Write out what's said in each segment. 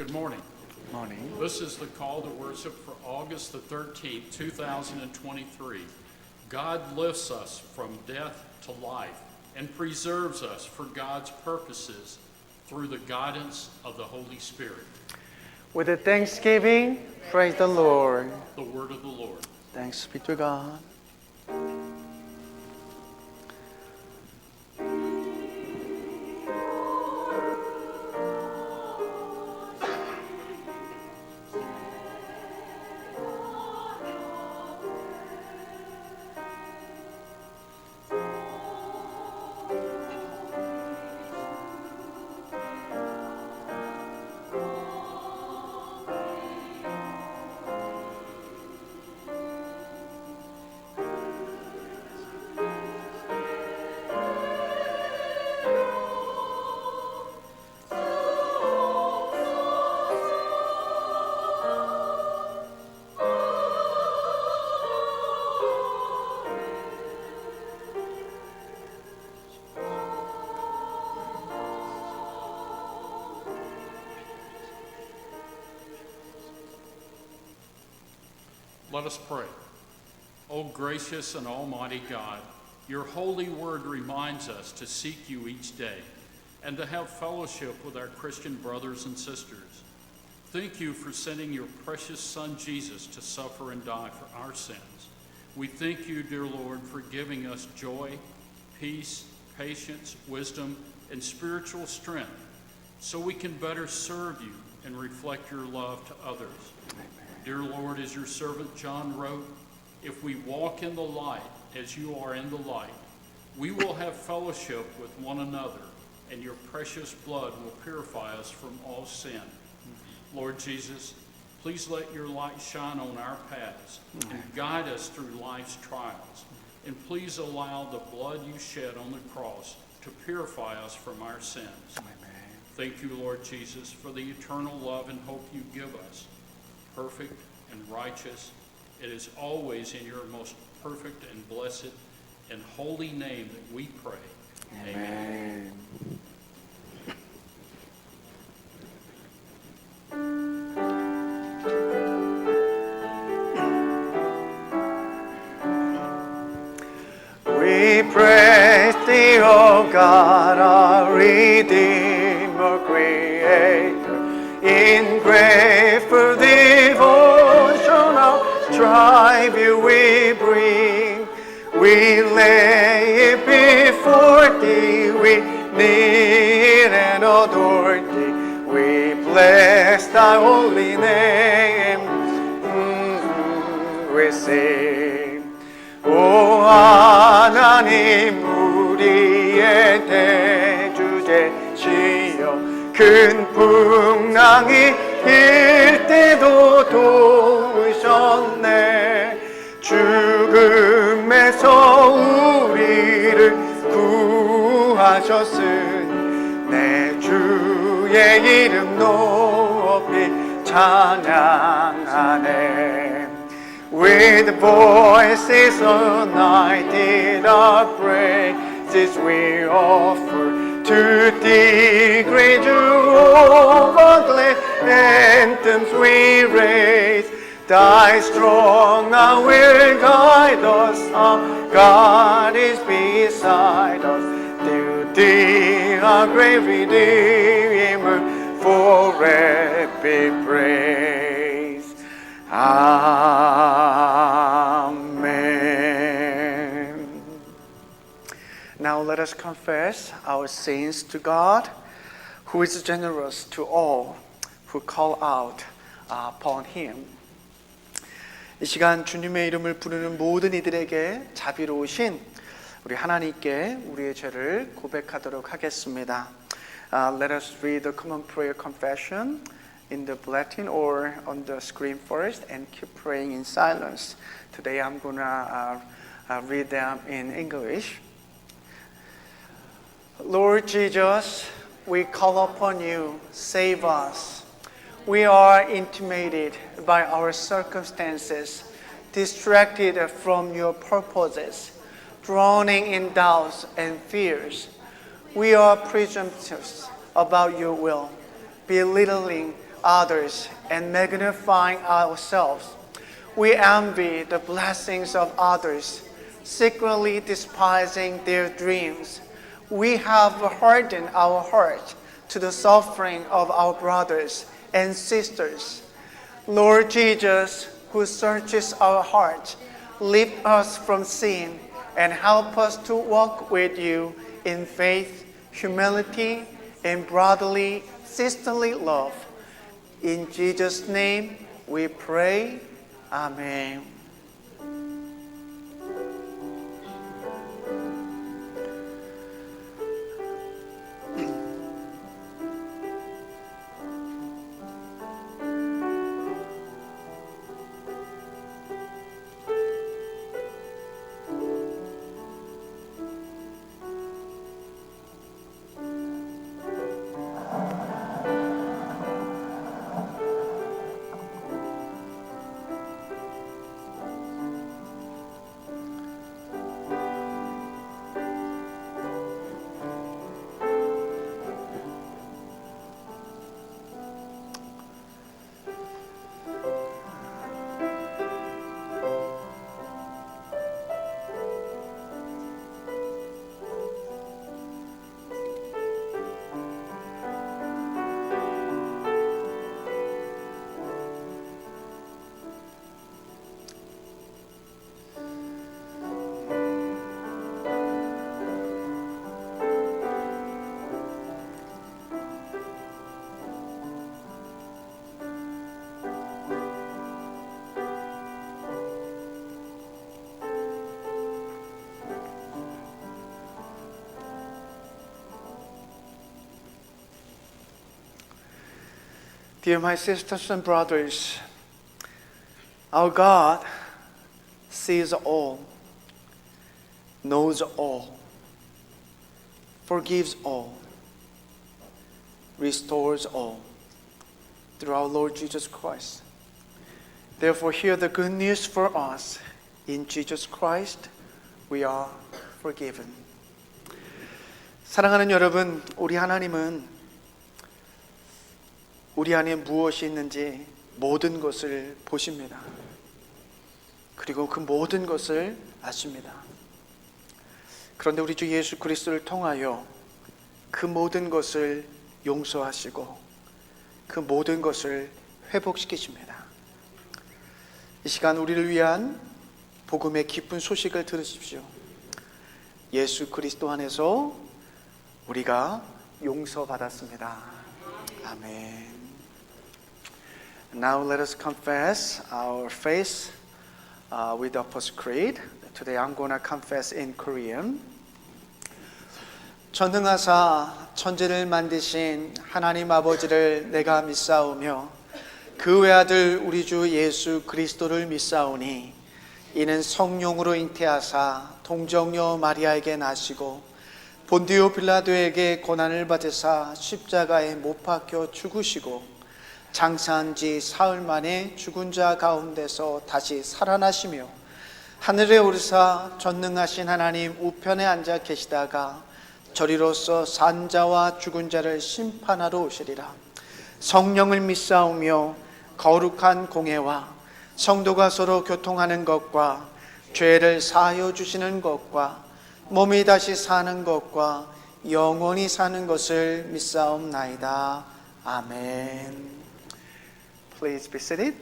Good morning. Morning. This is the call to worship for August the 13th, 2023. God lifts us from death to life and preserves us for God's purposes through the guidance of the Holy Spirit. With a thanksgiving, praise the Lord. The word of the Lord. Thanks be to God. Let us pray. O gracious and almighty God, your holy word reminds us to seek you each day and to have fellowship with our Christian brothers and sisters. Thank you for sending your precious Son Jesus to suffer and die for our sins. We thank you, dear Lord, for giving us joy, peace, patience, wisdom, and spiritual strength so we can better serve you and reflect your love to others. Dear Lord, as your servant John wrote, if we walk in the light as you are in the light, we will have fellowship with one another, and your precious blood will purify us from all sin. Lord Jesus, please let your light shine on our paths and guide us through life's trials. And please allow the blood you shed on the cross to purify us from our sins. Thank you, Lord Jesus, for the eternal love and hope you give us. Perfect and righteous, it is always in your most perfect and blessed and holy name that we pray. Amen. We praise thee, O God, our Redeemer, Creator, in grateful devotional tribute we bring. We lay it before thee, we kneel and adore thee. We bless thy holy name. We sing. 오 하나님 우리의 대주제시여 큰 풍랑이 일 때도 도우셨네 죽음에서 우리를 구하셨으니 내 주의 이름 높이 찬양하네 With voices united, our praises we offer to thee, great Jehovah, anthems we raise. Thy strong arm will guide us, our God is beside us. To thee, our great Redeemer, forever be praised. Amen. Now let us confess our sins to God, who is generous to all who call out upon Him. 이 시간 주님의 이름을 부르는 모든 이들에게 자비로우신 우리 하나님께 우리의 죄를 고백하도록 하겠습니다. Let us read the common prayer confession in the bulletin or on the screen first and keep praying in silence. Today I'm gonna read them in English. Lord Jesus, we call upon you, save us. We are intimidated by our circumstances, distracted from your purposes, drowning in doubts and fears. We are presumptuous about your will, belittling others and magnifying ourselves. We envy the blessings of others, secretly despising their dreams. We have hardened our hearts to the suffering of our brothers and sisters. Lord Jesus, who searches our hearts, lift us from sin and help us to walk with you in faith, humility, and brotherly, sisterly love. In Jesus' name we pray. Amen. Dear my sisters and brothers, our God sees all, knows all, forgives all, restores all through our Lord Jesus Christ. Therefore, hear the good news for us. In Jesus Christ, we are forgiven. 사랑하는 여러분, 우리 하나님은 우리 안에 무엇이 있는지 모든 것을 보십니다. 그리고 그 모든 것을 아십니다. 그런데 우리 주 예수 그리스도를 통하여 그 모든 것을 용서하시고 그 모든 것을 회복시키십니다. 이 시간 우리를 위한 복음의 기쁜 소식을 들으십시오. 예수 그리스도 안에서 우리가 용서받았습니다. 아멘. Now let us confess our faith with the Apostles' Creed. Today I'm going to confess in Korean. 전능하사 천지를 만드신 하나님 아버지를 내가 믿사오며 그 외아들 우리 주 예수 그리스도를 믿사오니 이는 성령으로 잉태하사 동정녀 마리아에게 나시고 본디오 빌라도에게 고난을 받으사 십자가에 못 박혀 죽으시고 장사한 지 사흘 만에 죽은 자 가운데서 다시 살아나시며 하늘에 오르사 전능하신 하나님 우편에 앉아 계시다가 저리로서 산 자와 죽은 자를 심판하러 오시리라. 성령을 믿사오며 거룩한 공회와 성도가 서로 교통하는 것과 죄를 사하여 주시는 것과 몸이 다시 사는 것과 영원히 사는 것을 믿사옵나이다. 아멘. Please be seated.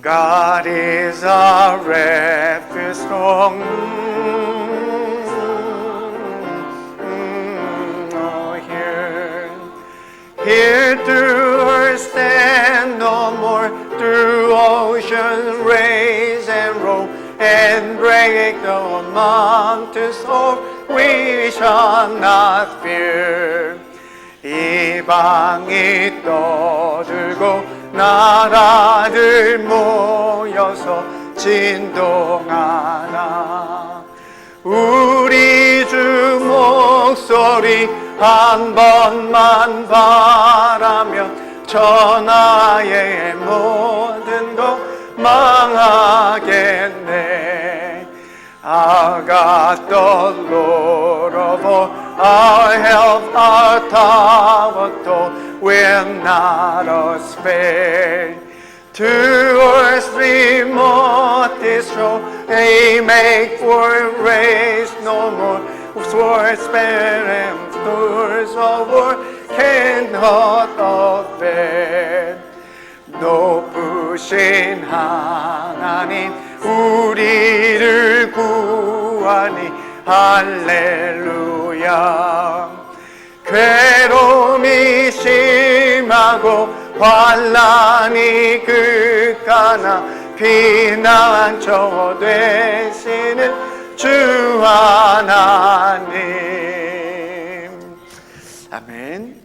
God is a refuge strong. Here to her stand no more, through ocean raise and roll, and break the mountains over, we shall not fear. 이방이 떠들고 나라들 모여서 진동하나 우리 주 목소리 한 번만 바라면 천하의 모든 것 망하겠네. but the Lord of all our help, our tower, will not us fail. To us remotest shore, they make for race no more. Swords, spear, and doors of war cannot avail. 높으신 하나님 우리를 구하니 할렐루야. 괴로움이 심하고 환난이 극하나 피난처 되시는 주 하나님. 아멘.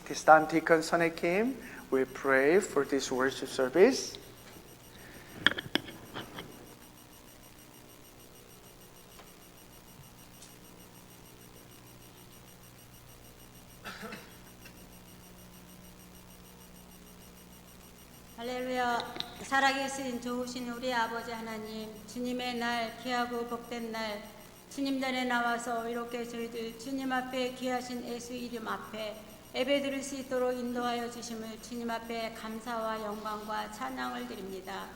This time, Deacon Sonny Kim will pray for this worship service. 할렐루야. 살아계신 좋으신 우리 아버지 하나님, 주님의 날, 귀하고 복된 날, 주님 전에 나와서 이렇게 저희들 주님 앞에 귀하신 예수 이름 앞에 예배 드릴 수 있도록 인도하여 주심을 주님 앞에 감사와 영광과 찬양을 드립니다.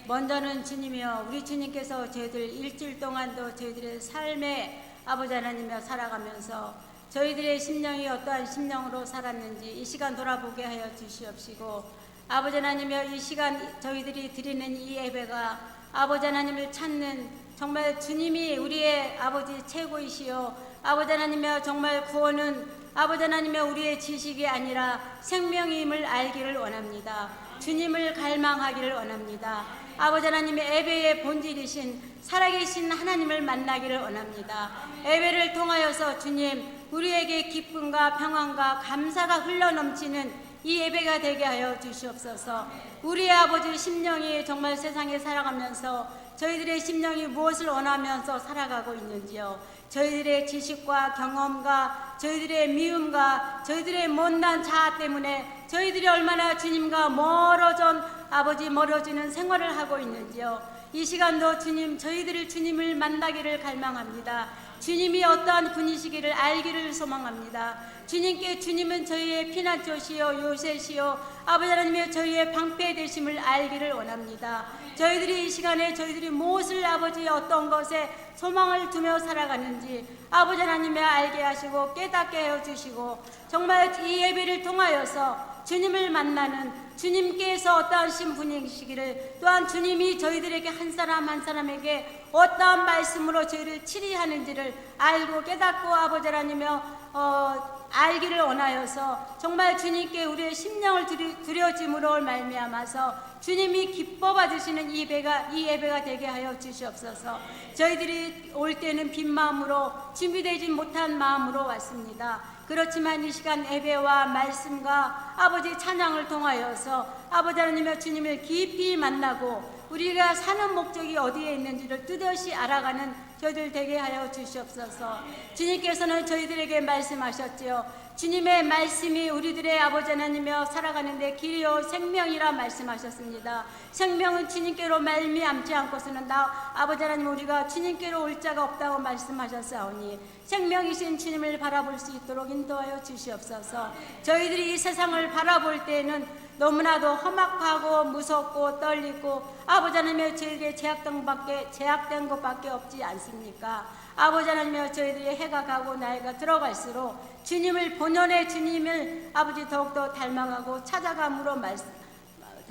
먼저는 주님이여, 우리 주님께서 저희들 일주일 동안도 저희들의 삶에 아버지 하나님이여 살아가면서 저희들의 심령이 어떠한 심령으로 살았는지 이 시간 돌아보게 하여 주시옵시고, 아버지 하나님이여, 이 시간 저희들이 드리는 이 예배가 아버지 하나님을 찾는 정말 주님이 우리의 아버지 최고이시여, 아버지 하나님이여, 정말 구원은 아버지 하나님이여 우리의 지식이 아니라 생명임을 알기를 원합니다. 주님을 갈망하기를 원합니다. 아버지 하나님의 예배의 본질이신 살아계신 하나님을 만나기를 원합니다. 예배를 통하여서 주님, 우리에게 기쁨과 평안과 감사가 흘러넘치는 이 예배가 되게 하여 주시옵소서. 우리의 아버지 심령이 정말 세상에 살아가면서 저희들의 심령이 무엇을 원하면서 살아가고 있는지요. 저희들의 지식과 경험과 저희들의 미움과 저희들의 못난 자아 때문에 저희들이 얼마나 주님과 멀어지는 생활을 하고 있는지요. 이 시간도 주님, 저희들이 주님을 만나기를 갈망합니다. 주님이 어떠한 분이시기를 알기를 소망합니다. 주님께 주님은 저희의 피난처시요 요새시요 아버지 하나님의 저희의 방패 되심을 알기를 원합니다. 저희들이 이 시간에 저희들이 무엇을 아버지 어떤 것에 소망을 두며 살아가는지 아버지 하나님의 알게 하시고 깨닫게 하여 주시고, 정말 이 예배를 통하여서 주님을 만나는 주님께서 어떠한 신분이시기를, 또한 주님이 저희들에게 한 사람 한 사람에게 어떠한 말씀으로 저희를 치리하는지를 알고 깨닫고 아버지 하나님여 알기를 원하여서 정말 주님께 우리의 심령을 드려짐으로 말미암아서 주님이 기뻐 받으시는 이 예배가 되게 하여 주시옵소서. 저희들이 올 때는 빈 마음으로 준비되지 못한 마음으로 왔습니다. 그렇지만 이 시간 예배와 말씀과 아버지 찬양을 통하여서 아버지 하나님의 주님을 깊이 만나고 우리가 사는 목적이 어디에 있는지를 뚜렷이 알아가는 저희들 되게 하여 주시옵소서. 주님께서는 저희들에게 말씀하셨지요. 주님의 말씀이 우리들의 아버지 하나님이여 살아가는데 길이요 생명이라 말씀하셨습니다. 생명은 주님께로 말미암지 않고서는 아버지 하나님 우리가 주님께로 올 자가 없다고 말씀하셨사오니 생명이신 주님을 바라볼 수 있도록 인도하여 주시옵소서. 저희들이 이 세상을 바라볼 때에는 너무나도 험악하고 무섭고 떨리고 아버지 하나님의 저희들의 제약된 것밖에 없지 않습니까? 아버지 하나님의 저희들의 해가 가고 나이가 들어갈수록 주님을 본연의 주님을 아버지 더욱더 닮아가고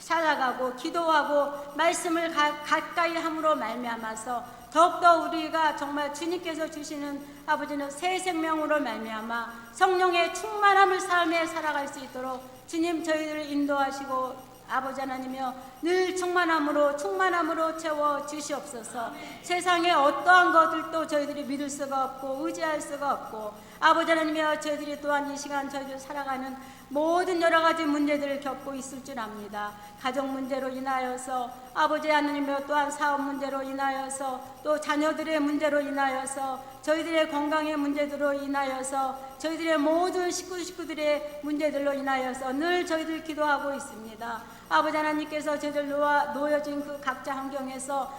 찾아가고 기도하고 말씀을 가까이 함으로 말미암아서 더욱더 우리가 정말 주님께서 주시는 아버지는 새 생명으로 말미암아 성령의 충만함을 삶에 살아갈 수 있도록 주님 저희들을 인도하시고 아버지 하나님이여 늘 충만함으로 채워 주시옵소서. 세상에 어떠한 것들도 저희들이 믿을 수가 없고 의지할 수가 없고 아버지 하나님이여 저희들이 또한 이 시간 저희들 살아가는 모든 여러 가지 문제들을 겪고 있을 줄 압니다. 가정 문제로 인하여서 아버지 하나님이여 또한 사업 문제로 인하여서 또 자녀들의 문제로 인하여서 저희들의 건강의 문제들로 인하여서 저희들의 모든 식구들의 문제들로 인하여서 늘 저희들 기도하고 있습니다. 아버지 하나님께서 저희들 놓여진 그 각자 환경에서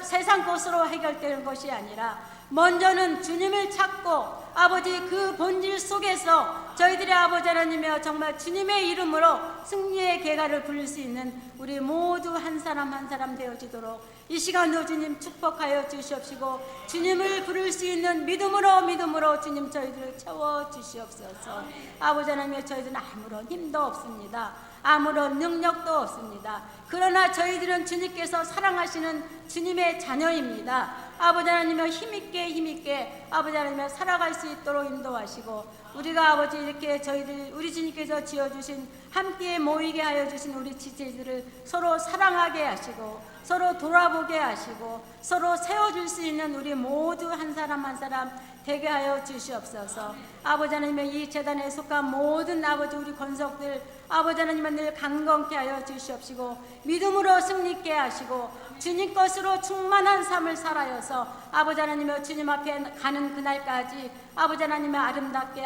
세상 것으로 해결되는 것이 아니라 먼저는 주님을 찾고 아버지 그 본질 속에서 저희들의 아버지 하나님이여 정말 주님의 이름으로 승리의 계가를 부릴 수 있는 우리 모두 한 사람 한 사람 되어지도록 이 시간도 주님 축복하여 주시옵시고 주님을 부를 수 있는 믿음으로 주님 저희들을 채워 주시옵소서. 아버지 하나님이여 저희들은 아무런 힘도 없습니다. 아무런 능력도 없습니다. 그러나 저희들은 주님께서 사랑하시는 주님의 자녀입니다. 아버지 하나님의 힘있게 아버지 하나님의 살아갈 수 있도록 인도하시고 우리가 아버지 이렇게 저희들 우리 주님께서 지어주신 함께 모이게 하여 주신 우리 지체들을 서로 사랑하게 하시고 서로 돌아보게 하시고 서로 세워줄 수 있는 우리 모두 한 사람 한 사람 되게 하여 주시옵소서. 아버지 하나님의 이 재단에 속한 모든 아버지 우리 권속들 아버지 하나님은 늘 강건케 하여 주시옵시고 믿음으로 승리케 하시고 주님 것으로 충만한 삶을 살아여서 아버지 하나님의 주님 앞에 가는 그날까지 아버지 하나님의 아름답게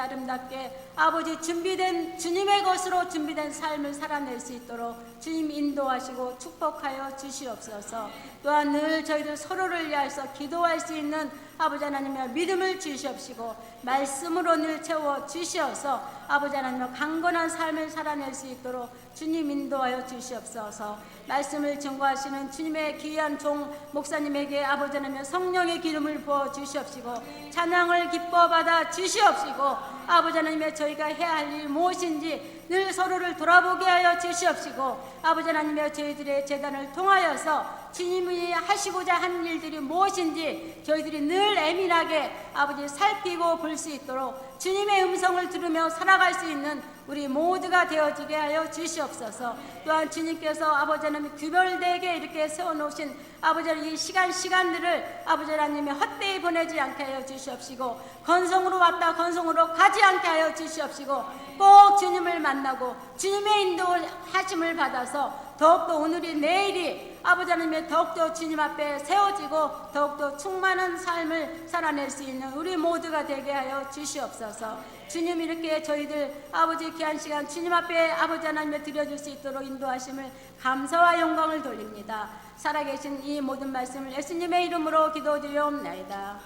아버지 준비된 주님의 것으로 준비된 삶을 살아낼 수 있도록 주님 인도하시고 축복하여 주시옵소서. 또한 늘 저희들 서로를 위하여서 기도할 수 있는 아버지 하나님의 믿음을 주시옵시고 말씀으로 늘 채워 주시어서 아버지 하나님의 강건한 삶을 살아낼 수 있도록 주님 인도하여 주시옵소서. 말씀을 증거하시는 주님의 귀한 종 목사님에게 아버지 하나님의 성령의 기름을 부어 주시옵시고 찬양을 기뻐 받아 주시옵시고 아버지 하나님의 저희가 해야 할 일 무엇인지 늘 서로를 돌아보게 하여 주시옵시고 아버지 하나님의 저희들의 재단을 통하여서 주님이 하시고자 하는 일들이 무엇인지 저희들이 늘 예민하게 아버지 살피고 볼 수 있도록 주님의 음성을 들으며 살아갈 수 있는 우리 모두가 되어지게 하여 주시옵소서. 또한 주님께서 아버지 하나님 규별되게 이렇게 세워놓으신 아버지 하나님 이 시간들을 아버지 하나님의 헛되이 보내지 않게 하여 주시옵시고 건성으로 왔다 건성으로 가지 않게 하여 주시옵시고 꼭 주님을 만나고 주님의 인도하심을 받아서 더욱더 오늘이 내일이 아버지 하나님의 더욱더 주님 앞에 세워지고 더욱더 충만한 삶을 살아낼 수 있는 우리 모두가 되게 하여 주시옵소서. 주님 이렇게 저희들 아버지 귀한 시간 주님 앞에 아버지 하나님에 드려줄 수 있도록 인도하심을 감사와 영광을 돌립니다. 살아계신 이 모든 말씀을 예수님의 이름으로 기도드리옵나이다.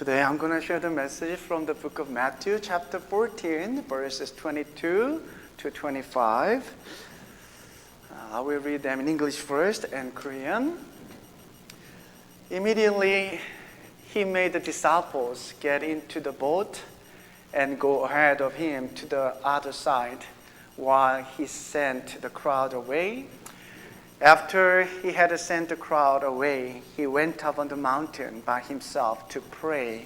Today I'm going to share the message from the book of Matthew, chapter 14, verses 22 to 25. I will read them in English first and Korean. Immediately, he made the disciples get into the boat and go ahead of him to the other side while he sent the crowd away. After he had sent the crowd away, he went up on the mountain by himself to pray.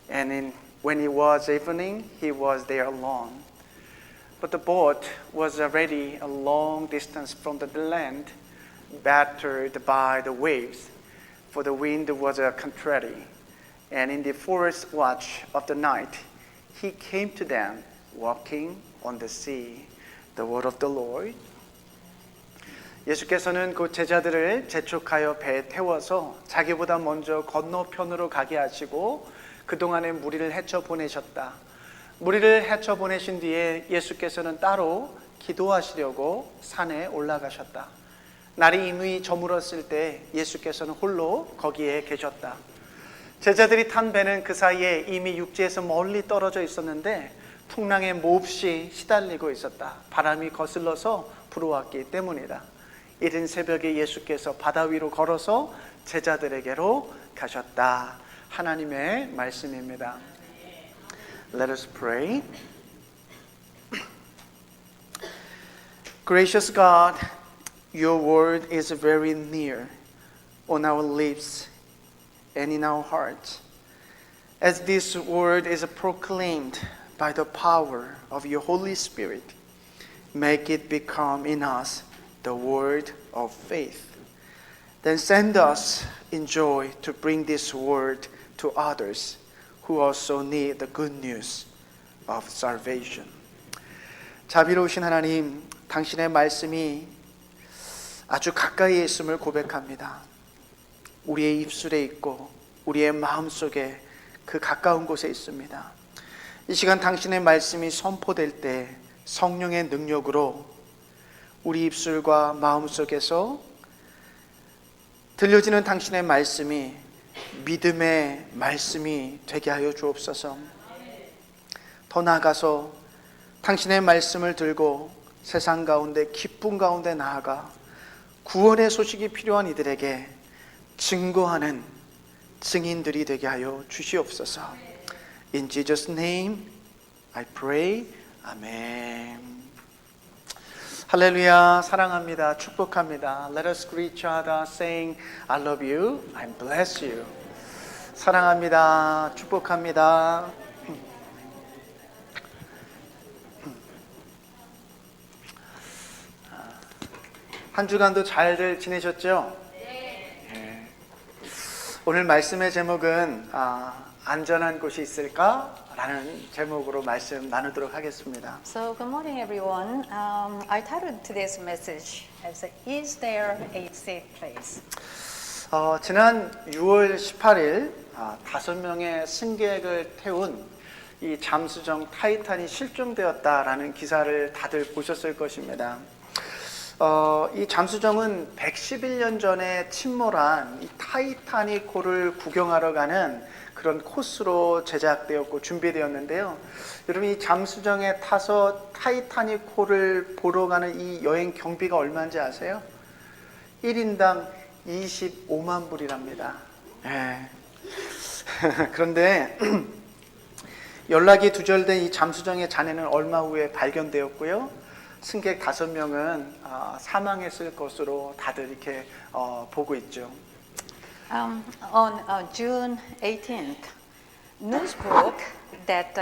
And when it was evening, he was there alone. But the boat was already a long distance from the land, battered by the waves, for the wind was contrary. And in the fourth watch of the night, he came to them, walking on the sea. The word of the Lord. 예수께서는 그 제자들을 재촉하여 배에 태워서 자기보다 먼저 건너편으로 가게 하시고 그동안에 무리를 헤쳐 보내셨다. 무리를 헤쳐 보내신 뒤에 예수께서는 따로 기도하시려고 산에 올라가셨다. 날이 이미 저물었을 때 예수께서는 홀로 거기에 계셨다. 제자들이 탄 배는 그 사이에 이미 육지에서 멀리 떨어져 있었는데 풍랑에 몹시 시달리고 있었다. 바람이 거슬러서 불어왔기 때문이다. 이른 새벽에 예수께서 바다 위로 걸어서 제자들에게로 가셨다. 하나님의 말씀입니다. Let us pray. Gracious God, your word is very near on our lips and in our hearts. As this word is proclaimed by the power of your Holy Spirit, make it become in us the word of faith. Then send us in joy to bring this word to others who also need the good news of salvation. 자비로우신 하나님, 당신의 말씀이 아주 가까이에 있음을 고백합니다. 우리의 입술에 있고 우리의 마음속에 그 가까운 곳에 있습니다. 이 시간 당신의 말씀이 선포될 때 성령의 능력으로 우리 입술과 마음속에서 들려지는 당신의 말씀이 믿음의 말씀이 되게 하여 주옵소서. 더 나아가서 당신의 말씀을 들고 세상 가운데 기쁨 가운데 나아가 구원의 소식이 필요한 이들에게 증거하는 증인들이 되게 하여 주시옵소서. In Jesus' name I pray. 아멘. 할렐루야. 사랑합니다. 축복합니다. Let us greet each other saying I love you, I bless you. 사랑합니다. 축복합니다. 한 주간도 잘들 지내셨죠? 네. 오늘 말씀의 제목은 안전한 곳이 있을까? 라는 제목으로 말씀 나누도록 하겠습니다. So good morning, everyone. I titled today's message as "Is there a safe place?" 지난 6월 18일 5명의 승객을 태운 이 잠수정 타이탄이 실종되었다라는 기사를 다들 보셨을 것입니다. 이 잠수정은 111년 전에 침몰한 이 타이타닉호를 구경하러 가는 그런 코스로 제작되었고 준비되었는데요. 여러분, 이 잠수정에 타서 타이타닉호를 보러 가는 이 여행 경비가 얼마인지 아세요? 1인당 25만 불이랍니다. 네. 그런데 연락이 두절된 이 잠수정의 잔해는 얼마 후에 발견되었고요. 승객 5명은 사망했을 것으로 다들 이렇게 보고 있죠. On June 18th, news broke that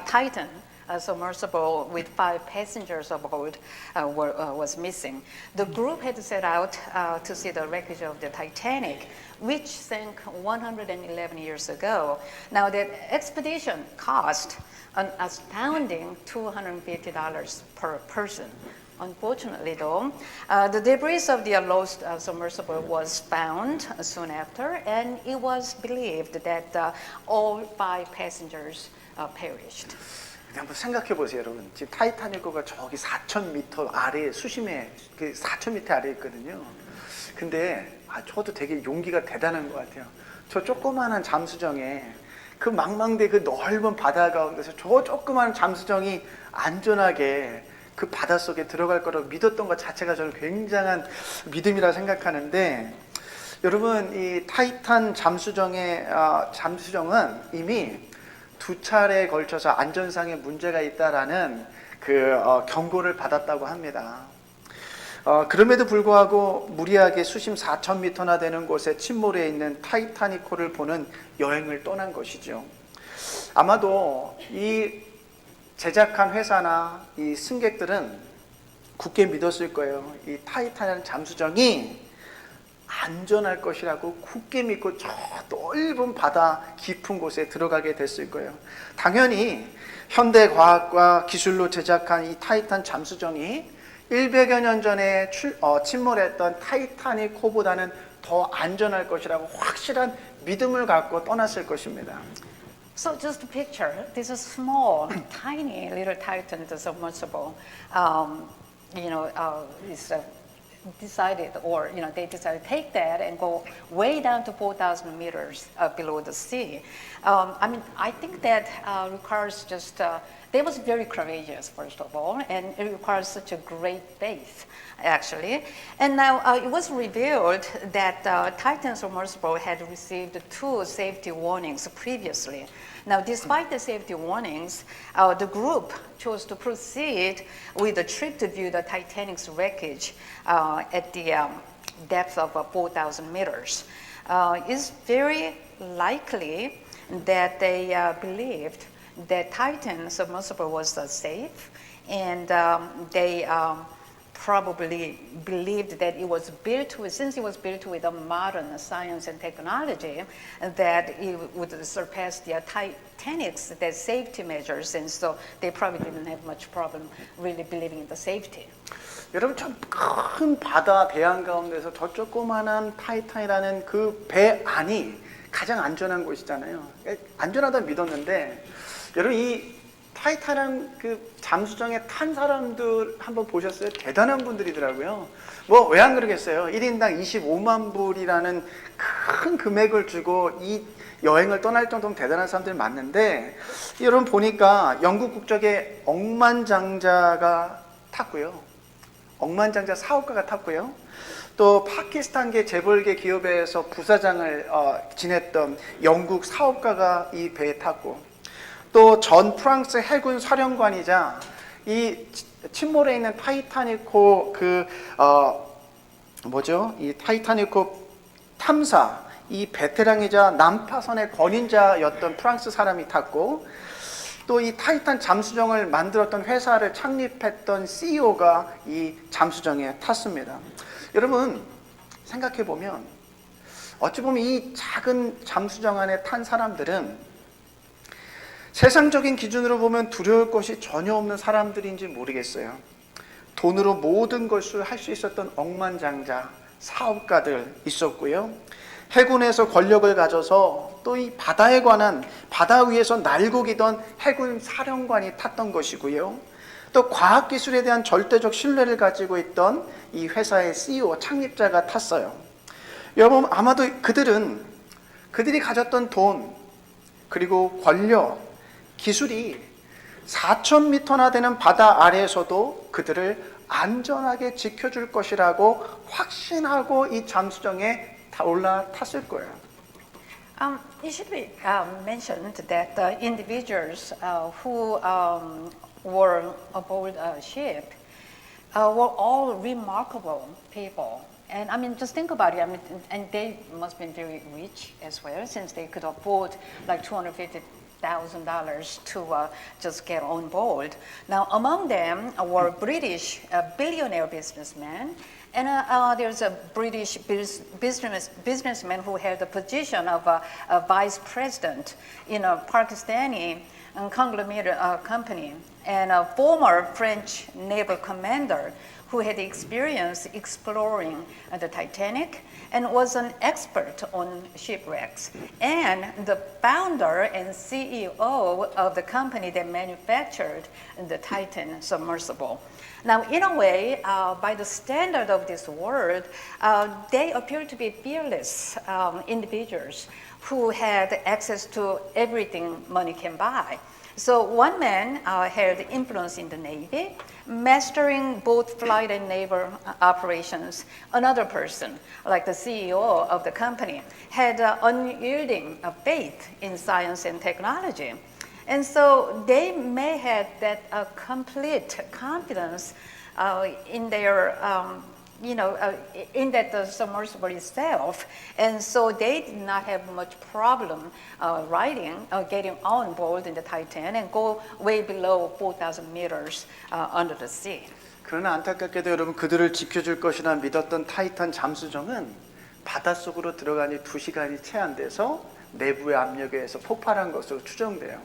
Titan, a submersible with 5 passengers aboard, was missing. The group had set out to see the wreckage of the Titanic, which sank 111 years ago. Now, that expedition cost an astounding $250 per person. Unfortunately, though, the debris of the lost submersible was found soon after, and it was believed that all 5 passengers perished. 한번 생각해 보세요, 여러분. 지금 타이타닉호가 저기 4,000m 아래 수심에 4,000m 아래 있거든요. 근데 저도 되게 용기가 대단한 것 같아요. 저 조그마한 잠수정에 그 망망대 그 넓은 바다 가운데서 저 조그마한 잠수정이 안전하게 그 바닷속에 들어갈 거라고 믿었던 것 자체가 저는 굉장한 믿음이라 생각하는데, 여러분 이 타이탄 잠수정은 이미 2차례에 걸쳐서 안전상의 문제가 있다라는 경고를 받았다고 합니다. 그럼에도 불구하고 무리하게 수심 4,000m나 되는 곳에 침몰해 있는 타이타닉호를 보는 여행을 떠난 것이죠. 아마도 이 제작한 회사나 이 승객들은 굳게 믿었을 거예요. 이 타이탄 잠수정이 안전할 것이라고 굳게 믿고 저 넓은 바다 깊은 곳에 들어가게 됐을 거예요. 당연히 현대 과학과 기술로 제작한 이 타이탄 잠수정이 100여 년 전에 침몰했던 타이타닉호보다는 더 안전할 것이라고 확실한 믿음을 갖고 떠났을 것입니다. So just picture this is small, tiny little Titan submersible. Is decided, or they decided to take that and go way down to 4,000 meters below the sea. I think that requires just. They was very courageous, first of all, and it requires such a great faith, actually. And now it was revealed that Titan submersible had received 2 safety warnings previously. Now, despite the safety warnings, the group chose to proceed with a trip to view the Titanic's wreckage at the depth of 4,000 meters. It's very likely that they believed that Titan submersible was safe, and they probably believed that it was built with, since it was built with a modern science and technology, that it would surpass the Titanic's the safety measures, and so they probably didn't have much problem really believing in the safety. 여러분 참 큰 바다 대양 가운데서 저 조그만한 타이탄이라는 그 배 안이 가장 안전한 곳이잖아요. 안전하다 믿었는데, 여러분 이 타이탄한 그 잠수정에 탄 사람들 한번 보셨어요? 대단한 분들이더라고요. 뭐 왜 안 그러겠어요? 1인당 25만 불이라는 큰 금액을 주고 이 여행을 떠날 정도면 대단한 사람들이 많은데, 여러분 보니까 영국 국적의 억만장자가 탔고요. 억만장자 사업가가 탔고요. 또 파키스탄계 재벌계 기업에서 부사장을 지냈던 영국 사업가가 이 배에 탔고, 또 전 프랑스 해군 사령관이자 이 침몰해 있는 타이타닉호 이 타이타닉호 탐사 이 베테랑이자 난파선의 권위자였던 프랑스 사람이 탔고, 또 이 타이탄 잠수정을 만들었던 회사를 창립했던 CEO가 이 잠수정에 탔습니다. 여러분 생각해 보면, 어찌 보면 이 작은 잠수정 안에 탄 사람들은 세상적인 기준으로 보면 두려울 것이 전혀 없는 사람들인지 모르겠어요. 돈으로 모든 것을 할 수 있었던 억만장자 사업가들 있었고요. 해군에서 권력을 가져서 또 이 바다에 관한, 바다 위에서 날고기던 해군 사령관이 탔던 것이고요. 또 과학기술에 대한 절대적 신뢰를 가지고 있던 이 회사의 CEO, 창립자가 탔어요. 여러분 아마도 그들이 가졌던 돈, 그리고 권력, 기술이 4,000m나 되는 바다 아래에서도 그들을 안전하게 지켜줄 것이라고 확신하고 이 잠수정에 올라탔을 거예요. It should be mentioned that the individuals who were aboard a ship were all remarkable people. And just think about it. And they must have been very rich as well, since they could afford like $250,000 to just get on board. Now, among them were British billionaire businessmen, and there's a British businessman who held the position of a vice president in a Pakistani conglomerate company, and a former French naval commander who had experience exploring the Titanic and was an expert on shipwrecks, and the founder and CEO of the company that manufactured the Titan submersible. Now, in a way, by the standard of this world, they appear to be fearless individuals who had access to everything money can buy. So one man had influence in the Navy, mastering both flight and naval operations. Another person, like the CEO of the company, had unyielding faith in science and technology. And so they may have that complete confidence in their in that submersible itself, and so they did not have much problem getting on board in the Titan and go way below 4,000 meters under the sea. 그러나 안타깝게도 여러분 그들을 지켜줄 것이라 믿었던 타이탄 잠수정은 바닷속으로 들어가니 2시간이 채 안 돼서 내부의 압력에 의해서 폭발한 것으로 추정돼요.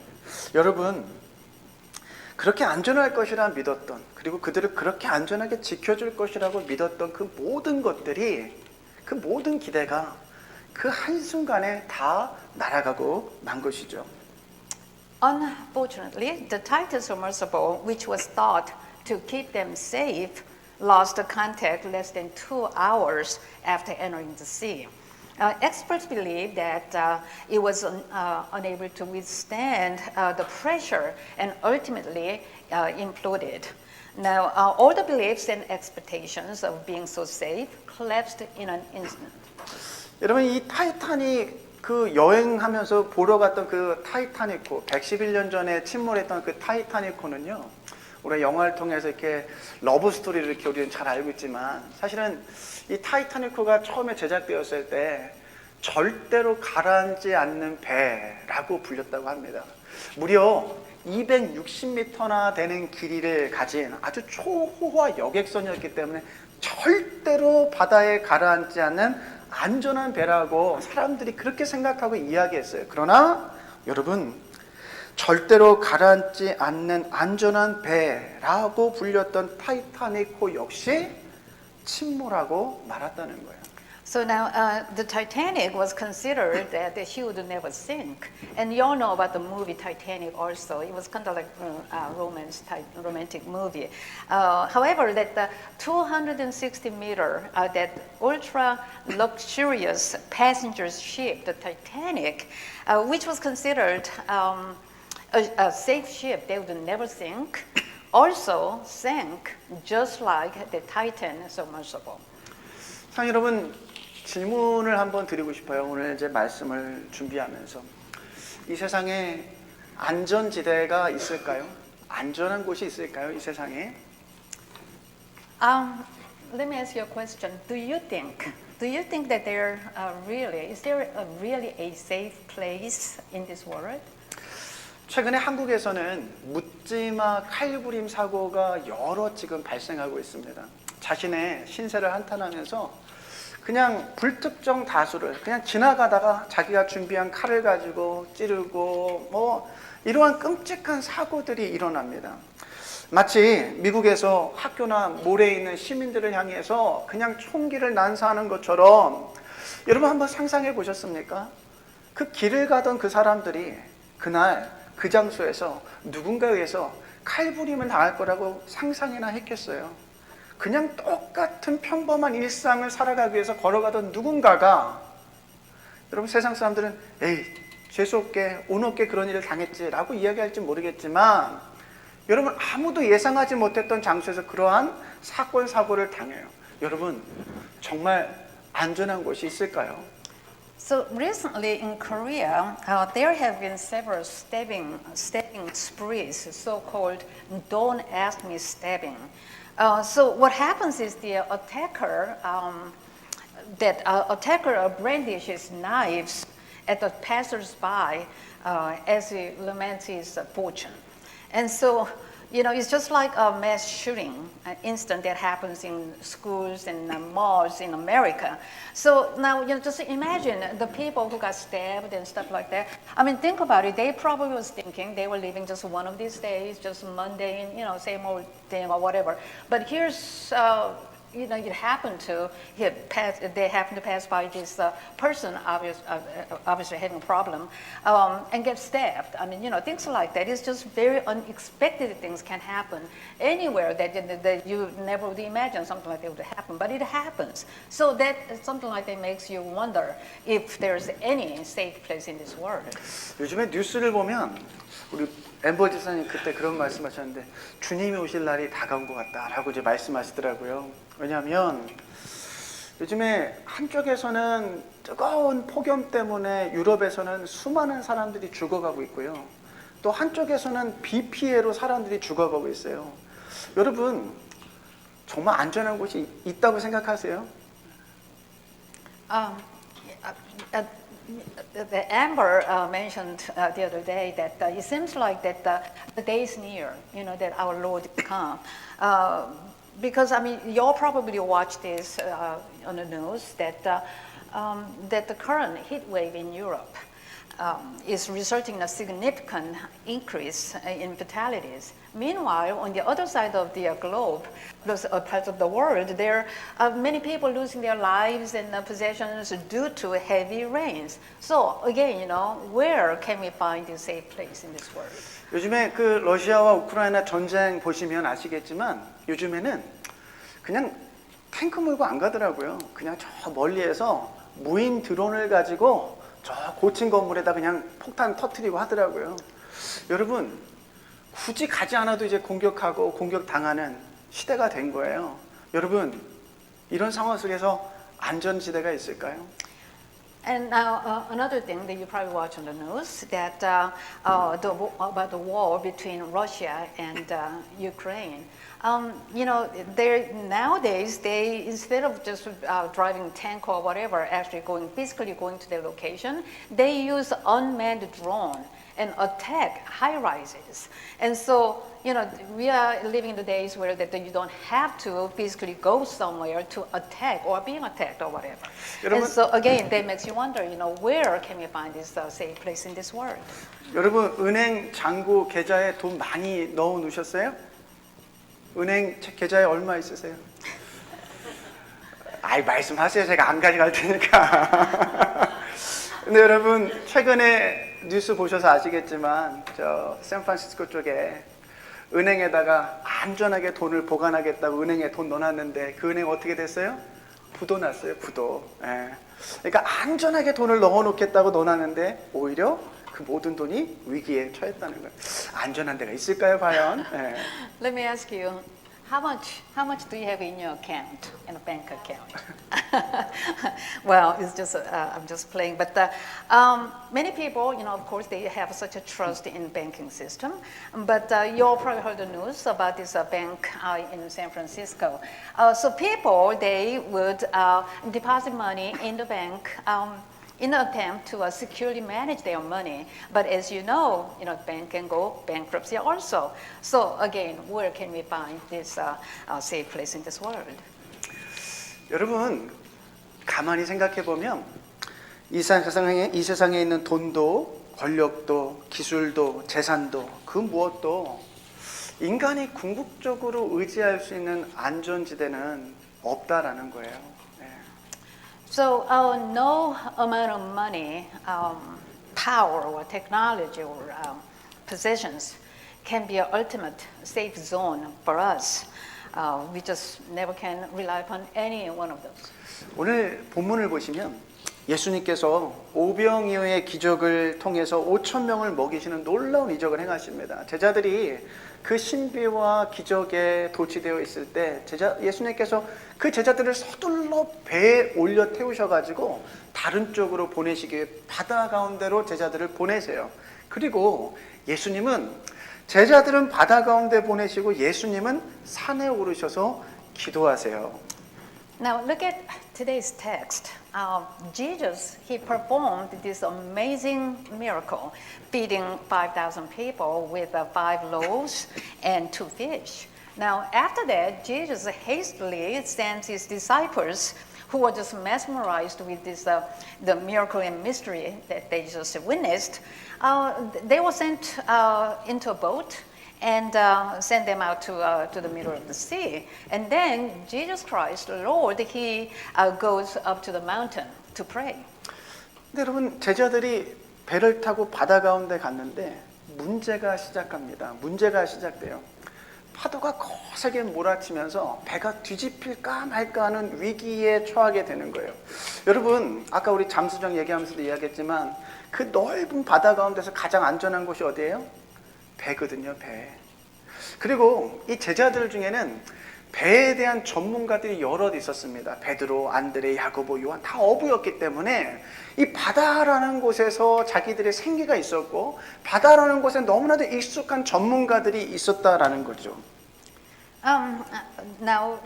여러분 그렇게 안전할 것이라 믿었던 그리고 그들을 그렇게 안전하게 지켜줄 것이라고 믿었던 그 모든 것들이 그 모든 기대가 그 한순간에 다 날아가고 만 것이죠. Unfortunately, the Titan submersible, which was thought to keep them safe, lost contact less than 2 hours after entering the sea. Experts believe that it was unable to withstand the pressure and ultimately imploded. Now, all the beliefs and expectations of being so safe collapsed in an instant. 여러분 이 타이타닉 그 여행하면서 보러 갔던 그 타이타닉호 111년 전에 침몰했던 그 타이타닉호는요. 우리가 영화를 통해서 이렇게 러브 스토리를 이렇게 우리는 잘 알고 있지만 사실은 이 타이타닉호가 처음에 제작되었을 때 절대로 가라앉지 않는 배라고 불렸다고 합니다. 무려 260m나 되는 길이를 가진 아주 초호화 여객선이었기 때문에 절대로 바다에 가라앉지 않는 안전한 배라고 사람들이 그렇게 생각하고 이야기했어요. 그러나 여러분 절대로 가라앉지 않는 안전한 배라고 불렸던 타이타닉호 역시 침몰하고 말았다는 거예요. So now the Titanic was considered that she would never sink. And you all know about the movie Titanic also. It was kind of like a romantic movie. However, that the 260-meter, that ultra-luxurious passenger ship, the Titanic, which was considered a safe ship, they would never sink, also sank just like the Titan submersible. 자, 여러분 질문을 한번 드리고 싶어요. 오늘 이제 말씀을 준비하면서 이 세상에 안전지대가 있을까요? 안전한 곳이 있을까요? 이 세상에? Let me ask you a question. Do you think that is there really a safe place in this world? 최근에 한국에서는 묻지마 칼부림 사고가 여러 지금 발생하고 있습니다. 자신의 신세를 한탄하면서 그냥 불특정 다수를 그냥 지나가다가 자기가 준비한 칼을 가지고 찌르고 뭐 이러한 끔찍한 사고들이 일어납니다. 마치 미국에서 학교나 몰에 있는 시민들을 향해서 그냥 총기를 난사하는 것처럼 여러분 한번 상상해 보셨습니까? 그 길을 가던 그 사람들이 그날 그 장소에서 누군가에 의해서 칼부림을 당할 거라고 상상이나 했겠어요. 그냥 똑같은 평범한 일상을 살아가기 위해서 걸어가던 누군가가 여러분 세상 사람들은 에이 재수없게 운없게 그런 일을 당했지라고 이야기할지 모르겠지만 여러분 아무도 예상하지 못했던 장소에서 그러한 사건 사고를 당해요. 여러분 정말 안전한 곳이 있을까요? So recently in Korea, there have been several stabbing sprees, so-called "Don't Ask Me" stabbing. So what happens is the attacker brandishes knives at the passers-by as he laments his fortune, and so. You know, it's just like a mass shooting incident that happens in schools and malls in America. So now, just imagine the people who got stabbed and stuff like that. I mean, think about it. They probably was thinking they were living just one of these days, just mundane, same old thing or whatever. But here's, it happened to they happened to pass by this person obviously having a problem and get stabbed. I mean, things like that. It's just very unexpected things can happen anywhere that you never would imagine something like that would happen, but it happens. So that something like that makes you wonder if there's any safe place in this world. 요즘에 뉴스를 보면 우리 엠버 지사님 그때 그런 말씀하셨는데 주님이 오실 날이 다가온 것 같다라고 이제 말씀하시더라고요. 왜냐하면 요즘에 한쪽에서는 뜨거운 폭염 때문에 유럽에서는 수많은 사람들이 죽어가고 있고요. 또 한쪽에서는 비 피해로 사람들이 죽어가고 있어요. 여러분 정말 안전한 곳이 있다고 생각하세요? The Amber mentioned the other day that it seems like that the day is near, that our Lord come. Because I mean, you all probably watched this on the news that the current heat wave in Europe is resulting in a significant increase in fatalities. Meanwhile, on the other side of the globe, those parts of the world, there are many people losing their lives and possessions due to heavy rains. So again, where can we find a safe place in this world? 요즘에 그 러시아와 우크라이나 전쟁 보시면 아시겠지만 요즘에는 그냥 탱크 몰고 안 가더라고요. 그냥 저 멀리에서 무인 드론을 가지고 저 고층 건물에다 그냥 폭탄 터뜨리고 하더라고요. 여러분 굳이 가지 않아도 이제 공격하고 공격당하는 시대가 된 거예요. 여러분 이런 상황 속에서 안전지대가 있을까요? And now another thing that you probably watch on the news that about the war between Russia and Ukraine. Nowadays they instead of just driving tank or whatever, actually physically going to their location, they use unmanned drone and attack high rises. And so, we are living in the days where that you don't have to physically go somewhere to attack or being attacked or whatever. And so again, that makes you wonder, where can we find this safe place in this world? 여러분 은행 잔고 계좌에 돈 많이 넣어 놓으셨어요? 은행 계좌에 얼마 있으세요? 아이 말씀하세요. 제가 안 가져갈 테니까. 근데 여러분 최근에 뉴스 보셔서 아시겠지만 저 샌프란시스코 쪽에 은행에다가 안전하게 돈을 보관하겠다고 은행에 돈 넣어놨는데 그 은행 어떻게 됐어요? 부도 났어요. 부도. 예. 그러니까 안전하게 돈을 넣어놓겠다고 넣어놨는데 오히려 그 모든 돈이 위기에 처했다는 거예요. 안전한 데가 있을까요, 과연? 예. Let me ask you. How much do you have in your account, in a bank account? Well, it's just I'm just playing. But many people, of course, they have such a trust in banking system. But you all probably heard the news about this bank in San Francisco. So people they would deposit money in the bank. In an attempt to securely manage their money. But as you know, the bank can go bankruptcy also. So again, where can we find this safe place in this world? 여러분 가만히 생각해 보면 이 세상에 있는 돈도 권력도 기술도 재산도 그 무엇도 인간이 궁극적으로 의지할 수 있는 안전지대는 없다라는 거예요. So no amount of money, power or technology or possessions can be an ultimate safe zone for us. We just never can rely upon any one of those. 오늘 본문을 보시면 예수님께서 오병이어의 기적을 통해서 5,000명을 먹이시는 놀라운 이적을 행하십니다. 제자들이 그 신비와 기적에 도취되어 있을 때 예수님께서 그 제자들을 서둘러 배에 올려 태우셔가지고 다른 쪽으로 보내시기 위해 바다 가운데로 제자들을 보내세요. 그리고 예수님은 제자들은 바다 가운데 보내시고 예수님은 산에 오르셔서 기도하세요. Now look at today's text. Jesus, he performed this amazing miracle, feeding 5,000 people with 5 loaves and 2 fish. Now after that, Jesus hastily sends his disciples who were just mesmerized with this, the miracle and mystery that they just witnessed. They were sent into a boat and send them out to the middle of the sea. And then Jesus Christ, the Lord, he goes up to the mountain to pray. 근데 여러분, 제자들이 배를 타고 바다 가운데 갔는데 문제가 시작합니다. 문제가 시작돼요. 파도가 거세게 몰아치면서 배가 뒤집힐까 말까 하는 위기에 처하게 되는 거예요. 여러분, 아까 우리 잠수정 얘기하면서도 이야기했지만 그 넓은 바다 가운데서 가장 안전한 곳이 어디예요? 배거든요, 배. 그리고 이 제자들 중에는 배에 대한 전문가들이 여럿 있었습니다. 베드로, 안드레, 야고보, 요한 다 어부였기 때문에 이 바다라는 곳에서 자기들의 생계가 있었고 바다라는 곳에 너무나도 익숙한 전문가들이 있었다라는 거죠. Now,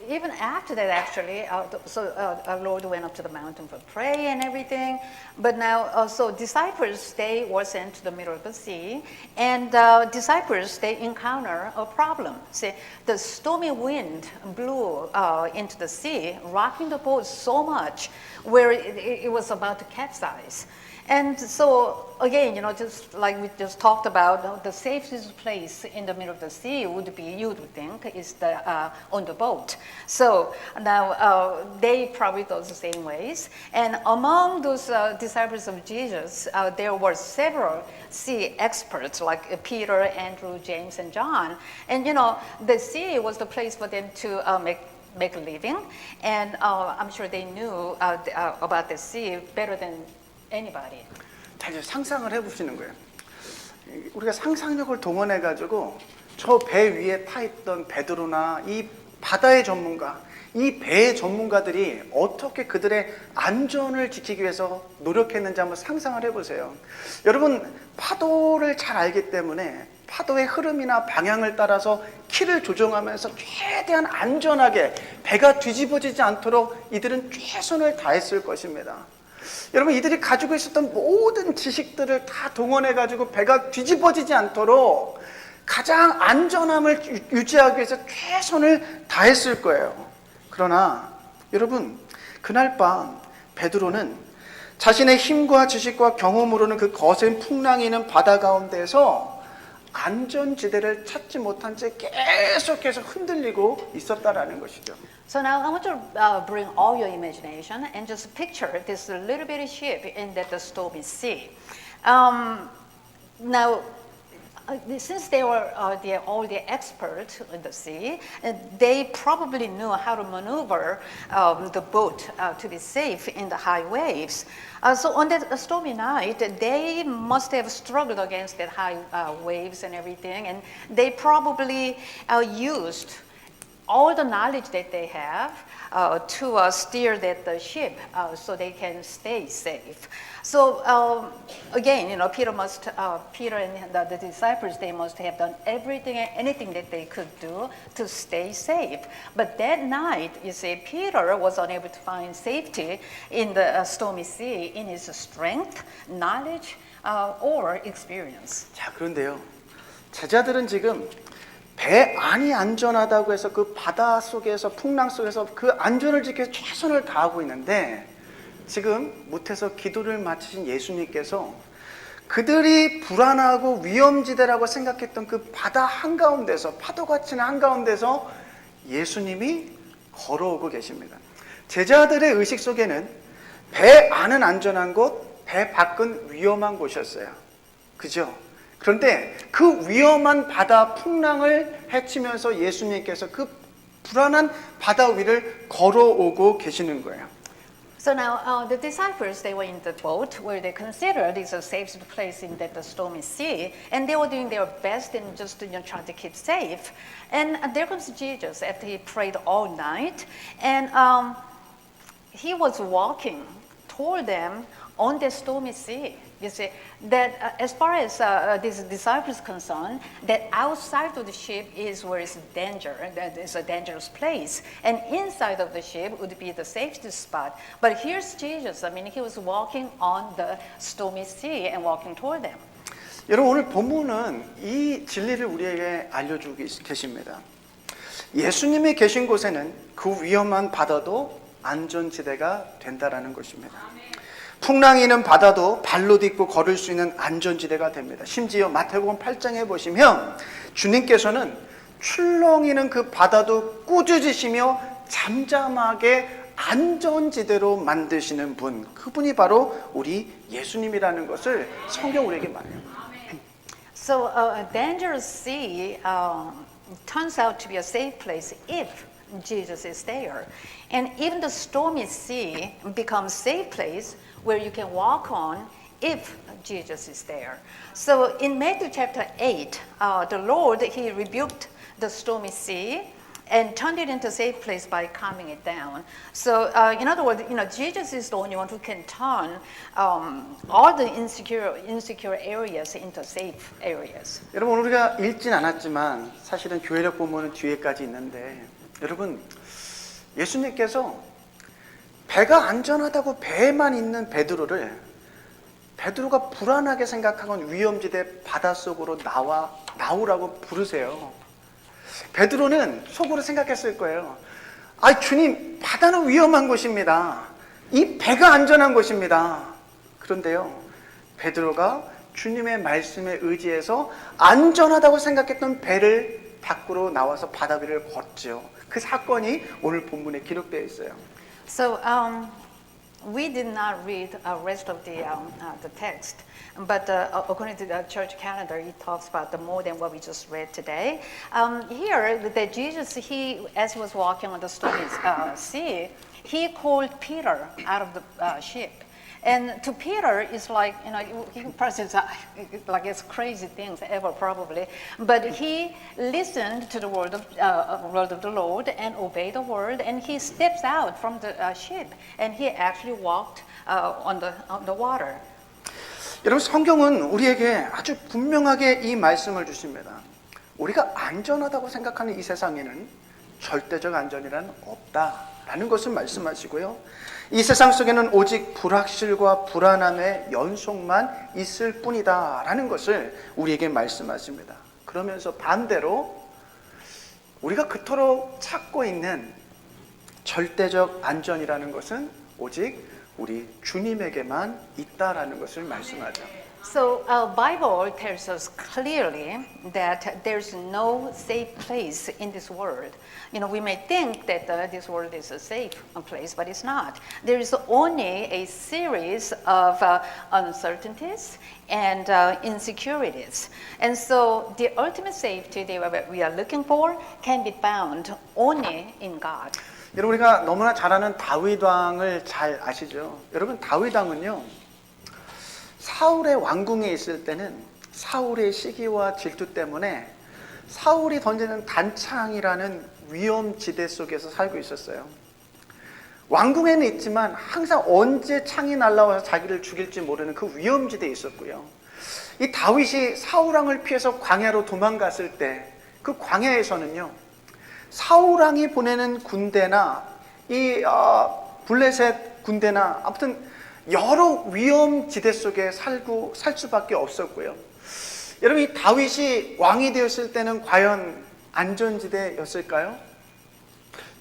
even after that, actually, our Lord went up to the mountain for pray and everything. But now, so disciples, they were sent to the middle of the sea, and disciples, they encounter a problem. See, the stormy wind blew into the sea, rocking the boat so much, where it was about to capsize. And so, again, just like we just talked about, the safest place in the middle of the sea would be, you would think, is on the boat. So now they probably thought the same ways. And among those disciples of Jesus, there were several sea experts like Peter, Andrew, James, and John. And the sea was the place for them to make a living. And I'm sure they knew about the sea better than anybody. 자, 이제 상상을 해보시는 거예요. 우리가 상상력을 동원해가지고 저 배 위에 타 있던 베드로나 이 바다의 전문가, 이 배의 전문가들이 어떻게 그들의 안전을 지키기 위해서 노력했는지 한번 상상을 해보세요. 여러분, 파도를 잘 알기 때문에 파도의 흐름이나 방향을 따라서 키를 조정하면서 최대한 안전하게 배가 뒤집어지지 않도록 이들은 최선을 다했을 것입니다. 여러분, 이들이 가지고 있었던 모든 지식들을 다 동원해가지고 배가 뒤집어지지 않도록 가장 안전함을 유지하기 위해서 최선을 다했을 거예요. 그러나 여러분, 그날 밤 베드로는 자신의 힘과 지식과 경험으로는 그 거센 풍랑이 있는 바다 가운데서 안전지대를 찾지 못한 채 계속해서 흔들리고 있었다라는 것이죠. So now I want to bring all your imagination and just picture this little bitty ship in that stormy sea. Now, since they were all the experts in the sea, they probably knew how to maneuver the boat to be safe in the high waves. So on that stormy night, they must have struggled against that high waves and everything, and they probably used all the knowledge that they have to steer the ship so they can stay safe. So again, Peter and the disciples, they must have done everything and anything that they could do to stay safe. But that night, you see, Peter was unable to find safety in the stormy sea in his strength, knowledge, or experience. 자, 그런데요, 제자들은 지금 배 안이 안전하다고 해서 그 바다 속에서 풍랑 속에서 그 안전을 지키기 위해서 최선을 다하고 있는데 지금 못해서 기도를 마치신 예수님께서 그들이 불안하고 위험지대라고 생각했던 그 바다 한가운데서 파도가 치는 한가운데서 예수님이 걸어오고 계십니다. 제자들의 의식 속에는 배 안은 안전한 곳, 배 밖은 위험한 곳이었어요. 그죠? 그런데 그 위험한 바다 풍랑을 헤치면서 예수님께서 그 불안한 바다 위를 걸어오고 계시는 거예요. So now the disciples, they were in the boat where they considered it's a safe place in the stormy sea, and they were doing their best in just trying to keep safe. And there comes Jesus after he prayed all night, and he was walking toward them on the stormy sea. You see, that as far as these disciples concerned, that outside of the ship is where it's danger, that is a dangerous place. And inside of the ship would be the safety spot. But here's Jesus. I mean, he was walking on the stormy sea and walking toward them. 여러분, 오늘 본문은 이 진리를 우리에게 알려주고 계십니다. 예수님이 계신 곳에는 그 위험한 바다도 안전지대가 된다라는 것입니다. 풍랑이 있는 바다도 발로 딛고 걸을 수 있는 안전지대가 됩니다. 심지어 마태복음 8장에 보시면 주님께서는 출렁이는 그 바다도 꾸짖으시며 잠잠하게 안전지대로 만드시는 분, 그분이 바로 우리 예수님이라는 것을 성경 우리에게 말해요. So a dangerous sea turns out to be a safe place if Jesus is there. And even the stormy sea becomes a safe place where you can walk on if Jesus is there. So in Matthew chapter 8, the Lord, he rebuked the stormy sea and turned it into a safe place by calming it down. So in other words, Jesus is the only one who can turn all the insecure areas into safe areas. 여러분, 우리가 읽진 않았지만 사실은 교회력 본문은 뒤에까지 있는데, 여러분, 예수님께서 배가 안전하다고 배에만 있는 베드로가 불안하게 생각하건 위험지대 바닷속으로 나오라고 부르세요. 베드로는 속으로 생각했을 거예요. 아, 주님, 바다는 위험한 곳입니다. 이 배가 안전한 곳입니다. 그런데요, 베드로가 주님의 말씀에 의지해서 안전하다고 생각했던 배를 밖으로 나와서 바다 위를 걷죠. 그 사건이 오늘 본문에 기록되어 있어요. So we did not read the rest of the text, but according to the church calendar, it talks about more than what we just read today. Here, that Jesus, as he was walking on the stormy sea, he called Peter out of the ship. And to Peter, it's like, he processes like it's crazy things ever probably. But he listened to the word of the Lord and obeyed the word, and he steps out from the ship, and he actually walked on the water. 여러분, 성경은 우리에게 아주 분명하게 이 말씀을 주십니다. 우리가 안전하다고 생각하는 이 세상에는 절대적 안전이란 없다라는 것을 말씀하시고요. 이 세상 속에는 오직 불확실과 불안함의 연속만 있을 뿐이다라는 것을 우리에게 말씀하십니다. 그러면서 반대로 우리가 그토록 찾고 있는 절대적 안전이라는 것은 오직 우리 주님에게만 있다라는 것을 말씀하죠. So Bible tells us clearly that there's no safe place in this world. We may think that this world is a safe place, but it's not. There is only a series of uncertainties and insecurities. And so the ultimate safety that we are looking for can be found only in God. 여러분, 우리가 너무나 잘 아는 다윗 왕을 잘 아시죠? 여러분, 다윗 왕은요, 사울의 왕궁에 있을 때는 사울의 시기와 질투 때문에 사울이 던지는 단창이라는 위험지대 속에서 살고 있었어요. 왕궁에는 있지만 항상 언제 창이 날라와서 자기를 죽일지 모르는 그 위험지대에 있었고요. 이 다윗이 사울왕을 피해서 광야로 도망갔을 때 그 광야에서는요, 사울왕이 보내는 군대나 이 블레셋 군대나 아무튼 여러 위험지대 속에 살 수밖에 없었고요. 여러분, 이 다윗이 왕이 되었을 때는 과연 안전지대였을까요?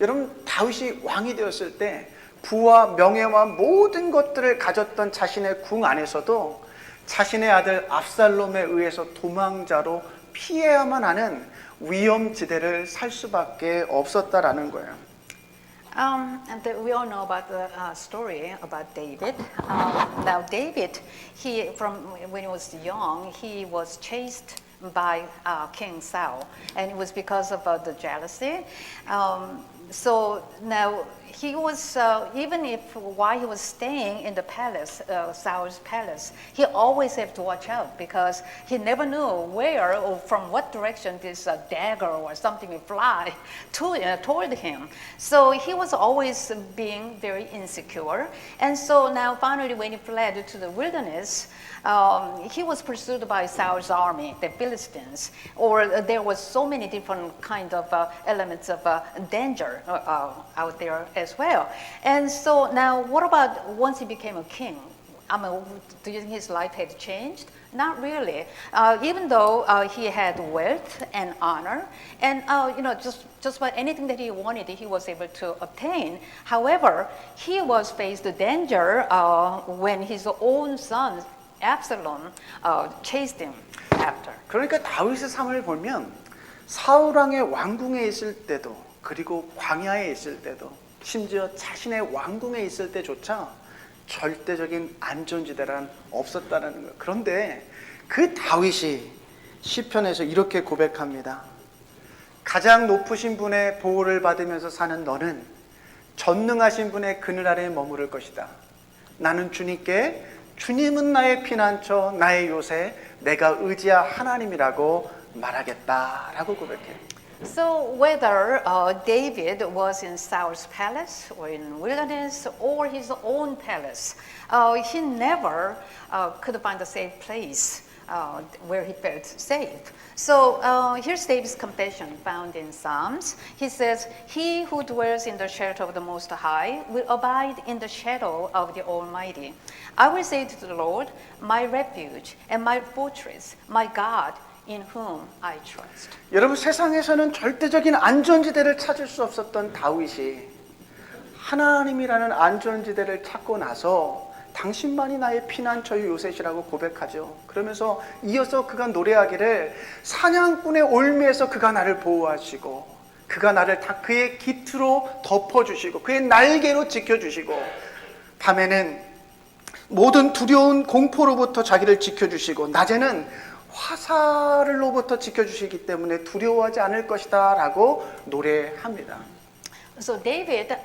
여러분, 다윗이 왕이 되었을 때 부와 명예와 모든 것들을 가졌던 자신의 궁 안에서도 자신의 아들 압살롬에 의해서 도망자로 피해야만 하는 위험지대를 살 수밖에 없었다라는 거예요. And we all know about the story about David. Now David, from when he was young, he was chased by King Saul, and it was because of the jealousy. So now he was, even if while he was staying in the palace, Saul's palace, he always had to watch out because he never knew where or from what direction this dagger or something would fly toward him. So he was always being very insecure. And so now finally when he fled to the wilderness, he was pursued by Saul's army, the Philistines, or there was so many different kind of elements of danger out there as well. And so now what about once he became a king? I mean, do you think his life had changed? Not really. Even though he had wealth and honor, and just about anything that he wanted, he was able to obtain. However, he was faced the danger when his own son Absalom chased him after. 그러니까 다윗의 삶을 보면 사울 왕의 왕궁에 있을 때도 그리고 광야에 있을 때도 심지어 자신의 왕궁에 있을 때조차 절대적인 안전지대란 없었다는 거예요. 그런데 그 다윗이 시편에서 이렇게 고백합니다. 가장 높으신 분의 보호를 받으면서 사는 너는 전능하신 분의 그늘 아래에 머무를 것이다. 나는 주님께 주님은 나의 피난처, 나의 요새, 내가 의지할 하나님이라고 말하겠다라고 고백해요. So whether David was in Saul's palace or in wilderness or his own palace, he never could find a safe place where he felt safe. So here's David's confession found in Psalms. He says, "He who dwells in the shelter of the Most High will abide in the shadow of the Almighty. I will say to the Lord, my refuge and my fortress, my God, in whom I trust." 여러분, 세상에서는 절대적인 안전지대를 찾을 수 없었던 다윗이 하나님이라는 안전지대를 찾고 나서 당신만이 나의 피난처의 요새시라고 고백하죠. 그러면서 이어서 그가 노래하기를 사냥꾼의 올미에서 그가 나를 보호하시고 그가 나를 다 그의 깃으로 덮어주시고 그의 날개로 지켜주시고 밤에는 모든 두려운 공포로부터 자기를 지켜주시고 낮에는 화살로부터 지켜주시기 때문에 두려워하지 않을 것이다 라고 노래합니다. So David,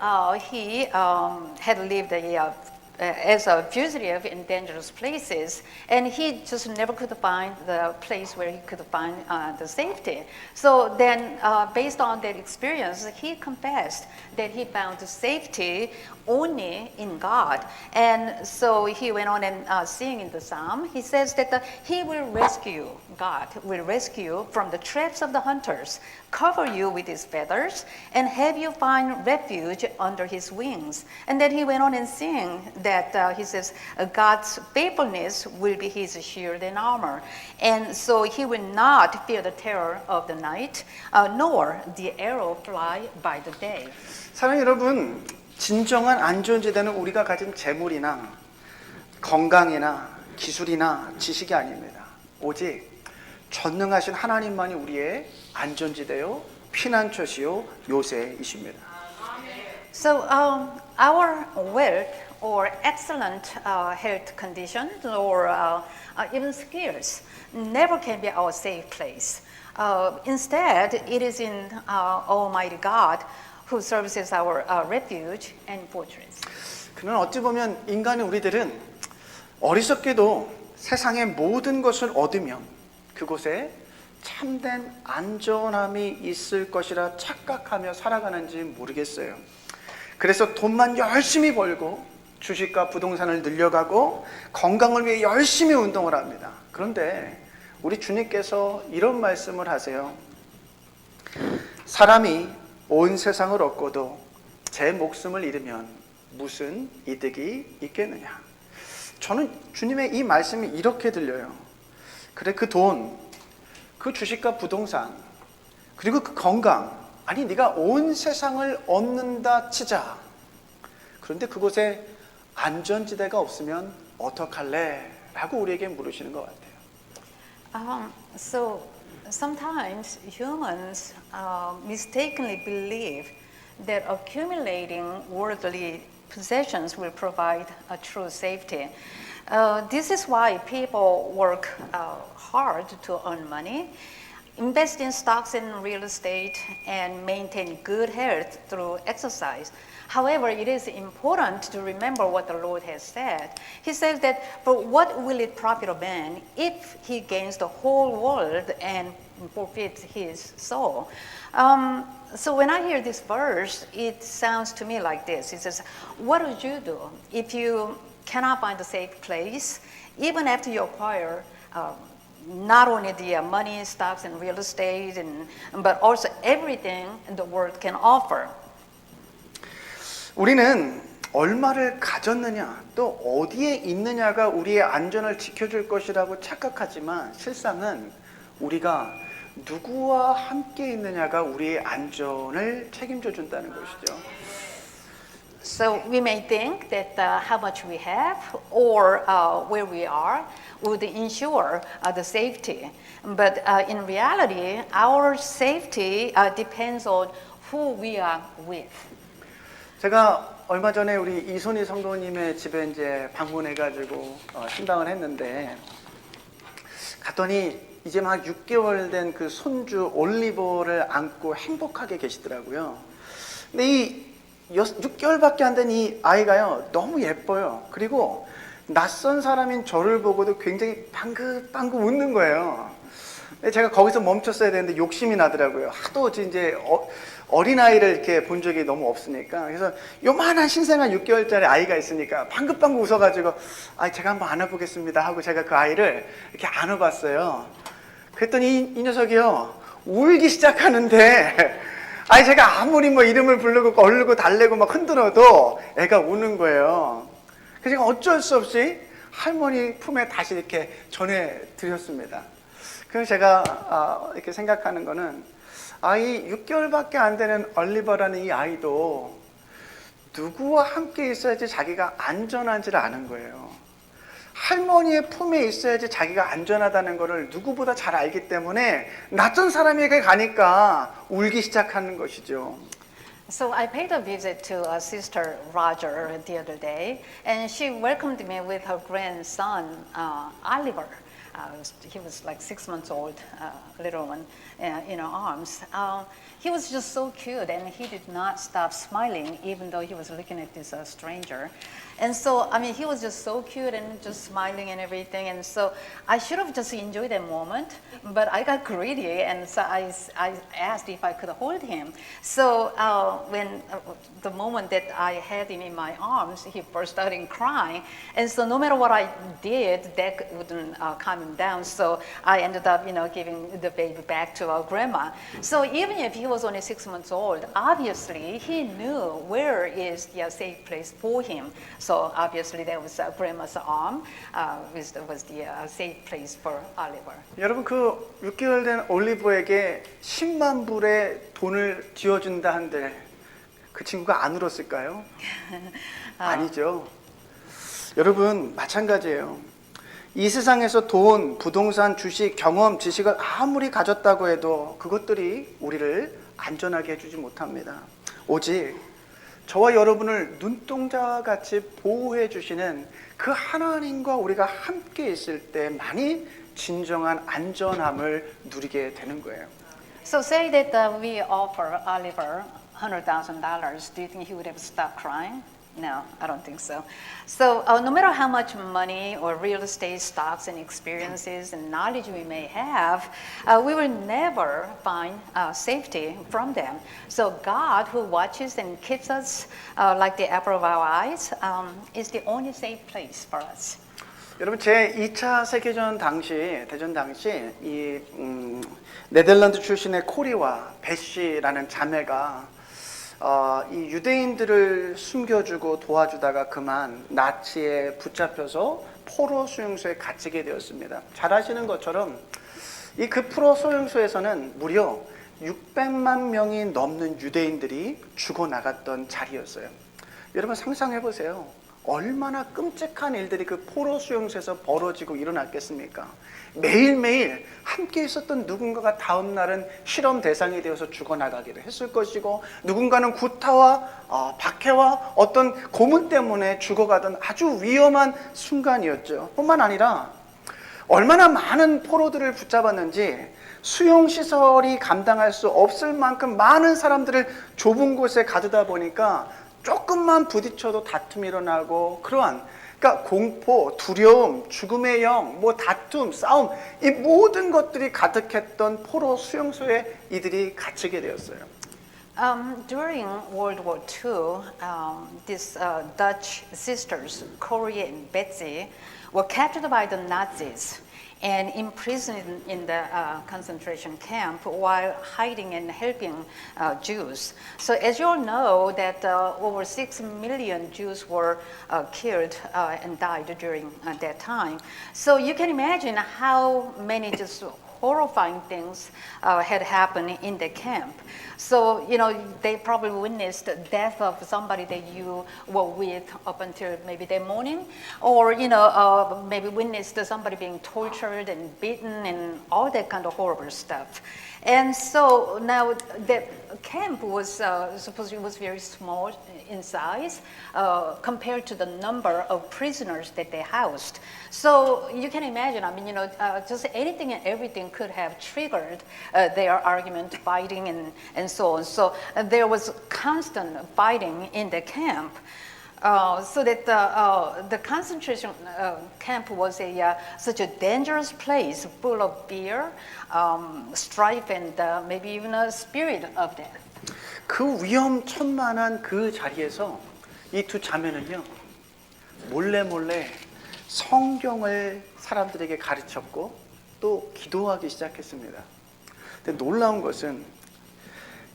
he had lived as a fugitive in dangerous places, and he just never could find the place where he could find the safety. So then, based on that experience, he confessed that he found safety only in God. And so he went on and sing in the psalm. He says that he will rescue, God will rescue from the traps of the hunters, cover you with his feathers, and have you find refuge under his wings. And then he went on and sing that he says, God's faithfulness will be his shield and armor. And so he will not fear the terror of the night, nor the arrow fly by the day. 사랑하는 여러분, 진정한 안전지대는 우리가 가진 재물이나 건강이나 기술이나 지식이 아닙니다. 오직 전능하신 하나님만이 우리의 안전지대요, 피난처시요, 요새이십니다. So our wealth or excellent health conditions or even skills never can be our safe place. Instead, it is in Almighty God who serves as our refuge and fortress. 그는 어찌 보면 인간의 우리들은 어리석게도 세상의 모든 것을 얻으면 그곳에 참된 안전함이 있을 것이라 착각하며 살아가는지 모르겠어요. 그래서 돈만 열심히 벌고 주식과 부동산을 늘려가고 건강을 위해 열심히 운동을 합니다. 그런데 우리 주님께서 이런 말씀을 하세요. 사람이 온 세상을 얻고도 제 목숨을 잃으면 무슨 이득이 있겠느냐. 저는 주님의 이 말씀이 이렇게 들려요. 그래, 그 돈, 그 주식과 부동산, 그리고 그 건강, 아니 네가 온 세상을 얻는다 치자. 그런데 그곳에 안전지대가 없으면 어떡할래? 라고 우리에게 물으시는 것 같아요. So sometimes humans mistakenly believe that accumulating worldly possessions will provide a true safety. This is why people work hard to earn money, invest in stocks and real estate, and maintain good health through exercise. However, it is important to remember what the Lord has said. He says that, for what will it profit a man if he gains the whole world and forfeits his soul? So when I hear this verse, it sounds to me like this. It says, what would you do if you cannot find a safe place, even after you acquire not only the money, stocks, and real estate, but also everything the world can offer? 우리는 얼마를 가졌느냐, 또 어디에 있느냐가 우리의 안전을 지켜줄 것이라고 착각하지만 실상은 우리가 누구와 함께 있느냐가 우리의 안전을 책임져 준다는 것이죠. So we may think that how much we have or where we are would ensure the safety. But in reality, our safety depends on who we are with. 제가 얼마 전에 우리 이손희 성도님의 집에 이제 방문해가지고 신방을 했는데 갔더니 이제 막 6개월 된 그 손주 올리버를 안고 행복하게 계시더라고요. 근데 이 6개월밖에 안 된 이 아이가요 너무 예뻐요. 그리고 낯선 사람인 저를 보고도 굉장히 방긋방긋 웃는 거예요. 근데 제가 거기서 멈췄어야 되는데 욕심이 나더라고요. 하도 이제 어린아이를 이렇게 본 적이 너무 없으니까. 그래서 요만한 신생아 6개월짜리 아이가 있으니까 방긋방긋 웃어가지고 제가 한번 안아보겠습니다 하고 제가 그 아이를 이렇게 안아봤어요. 그랬더니 이 녀석이요 울기 시작하는데 제가 아무리 뭐 이름을 부르고 얼르고 달래고 막 흔들어도 애가 우는 거예요. 그래서 제가 어쩔 수 없이 할머니 품에 다시 이렇게 전해드렸습니다. 그래서 제가 이렇게 생각하는 거는 이 6개월밖에 안 되는 얼리버라는 이 아이도 누구와 함께 있어야지 자기가 안전한지를 아는 거예요. 할머니의 품에 있어야지 자기가 안전하다는 것을 누구보다 잘 알기 때문에 낯선 사람에게 가니까 울기 시작하는 것이죠. So I paid a visit to Sister Roger the other day, and she welcomed me with her grandson, Oliver. He was like 6 months old, little one, in her arms. He was just so cute, and he did not stop smiling, even though he was looking at this stranger. And so, he was just so cute and just smiling and everything. And so I should have just enjoyed that moment, but I got greedy, and so I asked if I could hold him. So when the moment that I had him in my arms, he burst out in crying. And so no matter what I did, that wouldn't calm him down. So I ended up, giving the baby back to our grandma. So even if he was only 6 months old, obviously he knew where is the safe place for him. So obviously that was grandma's arm, was the safe place for Oliver. 여러분 그 6개월 된 올리버에게 10만 불의 돈을 쥐어준다 한들 그 친구가 안 울었을까요? 아니죠. 여러분 마찬가지예요. 이 세상에서 돈, 부동산, 주식, 경험, 지식을 아무리 가졌다고 해도 그것들이 우리를 안전하게 해주지 못합니다. 오직 저와 여러분을 눈동자와 같이 보호해 주시는 그 하나님과 우리가 함께 있을 때만이 진정한 안전함을 누리게 되는 거예요. So say that we offer Oliver $100,000. Do you think he would have stopped crying? No, I don't think so. So no matter how much money or real estate stocks and experiences and knowledge we may have, we will never find safety from them. So God, who watches and keeps us like the apple of our eyes, is the only safe place for us. 여러분 제 2차 세계대전 당시 이 네덜란드 출신의 코리와 베시라는 자매가 이 유대인들을 숨겨주고 도와주다가 그만 나치에 붙잡혀서 포로 수용소에 갇히게 되었습니다. 잘 아시는 것처럼 이 그 포로 수용소에서는 무려 600만 명이 넘는 유대인들이 죽어나갔던 자리였어요. 여러분 상상해 보세요. 얼마나 끔찍한 일들이 그 포로 수용소에서 벌어지고 일어났겠습니까? 매일매일 함께 있었던 누군가가 다음 날은 실험 대상이 되어서 죽어나가기도 했을 것이고 누군가는 구타와 박해와 어떤 고문 때문에 죽어가던 아주 위험한 순간이었죠. 뿐만 아니라 얼마나 많은 포로들을 붙잡았는지 수용시설이 감당할 수 없을 만큼 많은 사람들을 좁은 곳에 가두다 보니까 조금만 부딪혀도 다툼이 일어나고 그러니까 공포, 두려움, 죽음의 영, 다툼, 싸움 이 모든 것들이 가득했던 포로 수용소에 이들이 갇히게 되었어요. During World War II, these Dutch sisters, Corrie and Betsy, were captured by the Nazis. and imprisoned in the concentration camp while hiding and helping Jews. So as you all know that over 6 million Jews were killed and died during that time. So you can imagine how many just horrifying things had happened in the camp. So, they probably witnessed the death of somebody that you were with up until maybe that morning, or, maybe witnessed somebody being tortured and beaten and all that kind of horrible stuff. And so now the camp was supposedly was very small in size compared to the number of prisoners that they housed. So you can imagine, just anything and everything could have triggered their argument, fighting, and so on. So there was constant fighting in the camp. So that the concentration camp was such a dangerous place, full of fear, strife, and maybe even a spirit of death. 그 위험천만한 그 자리에서 이 두 자매는요, 몰래 성경을 사람들에게 가르쳤고 또 기도하기 시작했습니다. 근데 놀라운 것은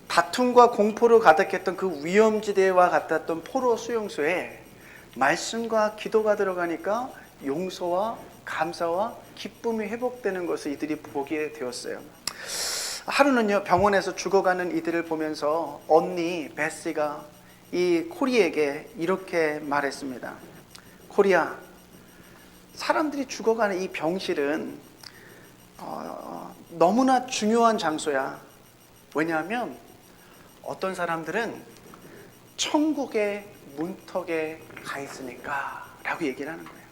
다툼과 공포로 가득했던 그 위험지대와 같았던 포로 수용소에 말씀과 기도가 들어가니까 용서와 감사와 기쁨이 회복되는 것을 이들이 보게 되었어요. 하루는요, 병원에서 죽어가는 이들을 보면서 언니 베시가 이 코리에게 이렇게 말했습니다. 코리야, 사람들이 죽어가는 이 병실은 너무나 중요한 장소야. 왜냐하면 어떤 사람들은 천국의 문턱에 가 있으니까 라고 얘기를 하는 거예요.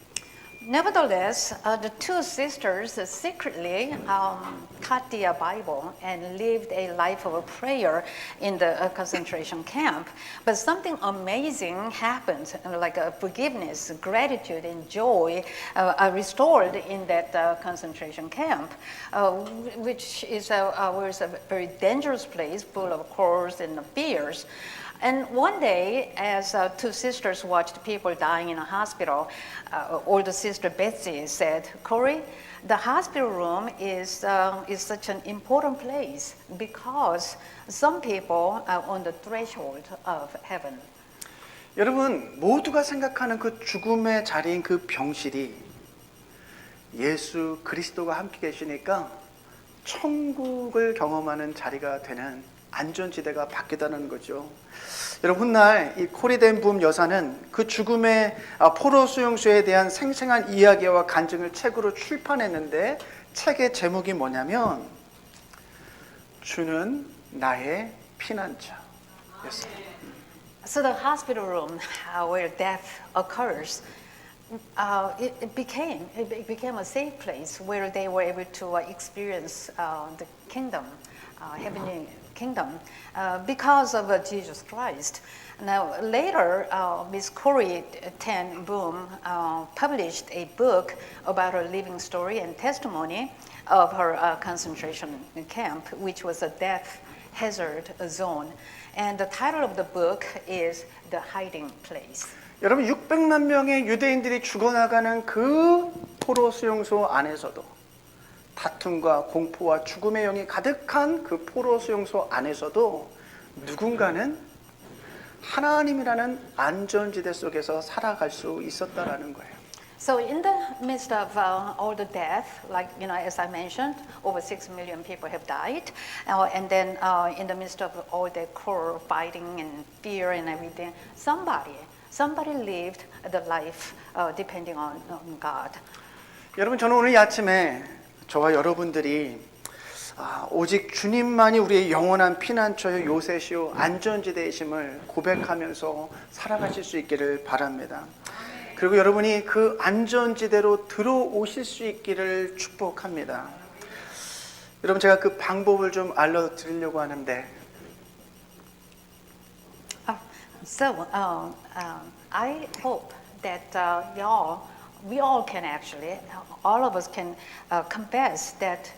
Nevertheless, the two sisters secretly taught the Bible and lived a life of prayer in the concentration camp. But something amazing happened, like forgiveness, gratitude, and joy are restored in that concentration camp, which was a very dangerous place full of horrors and fears. And one day, as two sisters watched people dying in a hospital, older sister Betsy said, Corey, the hospital room is such an important place because some people are on the threshold of heaven. 여러분, 모두가 생각하는 그 죽음의 자리인 그 병실이 예수 그리스도가 함께 계시니까 천국을 경험하는 자리가 되는 안전지대가 바뀌다는 거죠. 여러분, 훗날 이 코리 댄 붐 여사는 그 죽음의 포로 수용소에 대한 생생한 이야기와 간증을 책으로 출판했는데 책의 제목이 뭐냐면 주는 나의 피난처였어요. So the hospital room where death occurs, it became a safe place where they were able to experience the kingdom, heavenly kingdom, because of Jesus Christ. Now later, Miss Corrie ten Boom published a book about her living story and testimony of her concentration camp, which was a death hazard zone. And the title of the book is The Hiding Place. 여러분, 600만 명의 유대인들이 죽어나가는 그 포로 수용소 안에서도 다툼과 공포와 죽음의 영이 가득한 그 포로 수용소 안에서도 누군가는 하나님이라는 안전지대 속에서 살아갈 수 있었다라는 거예요. So in the midst of all the death, like as I mentioned, over 6 million people have died, and then in the midst of all the horror, fighting, and fear and everything, somebody lived the life depending on God. 여러분, 저는 오늘 이 아침에 저와 여러분들이 오직 주님만이 우리의 영원한 피난처요, 요새시요, 안전지대이심을 고백하면서 살아가실 수 있기를 바랍니다. 그리고 여러분이 그 안전지대로 들어오실 수 있기를 축복합니다. 여러분, 제가 그 방법을 좀 알려드리려고 하는데 I hope that we all can actually, all of us can confess that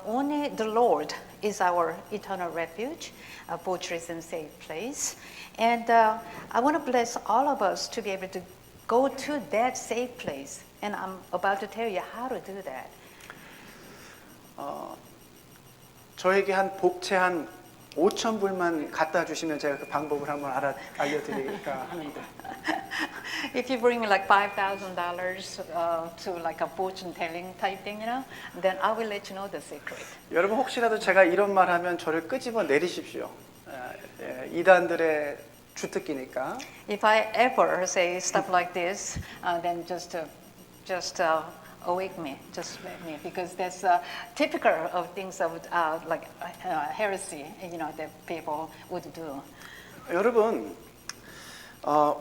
only the Lord is our eternal refuge, a fortress and safe place. And I want to bless all of us to be able to go to that safe place. And I'm about to tell you how to do that. 저에게 한 복채 한 5천 불만 갖다 주시면 제가 그 방법을 한번 알려드릴까 하는데. If you bring like $5,000 to like a fortune telling type thing, then I will let you know the secret. 여러분 혹시라도 제가 이런 말 하면 저를 끄집어 내리십시오. 이단들의 주특기니까. If I ever say stuff like this, then just awake me, just let me, because that's typical of things of like heresy, that people would do. 여러분,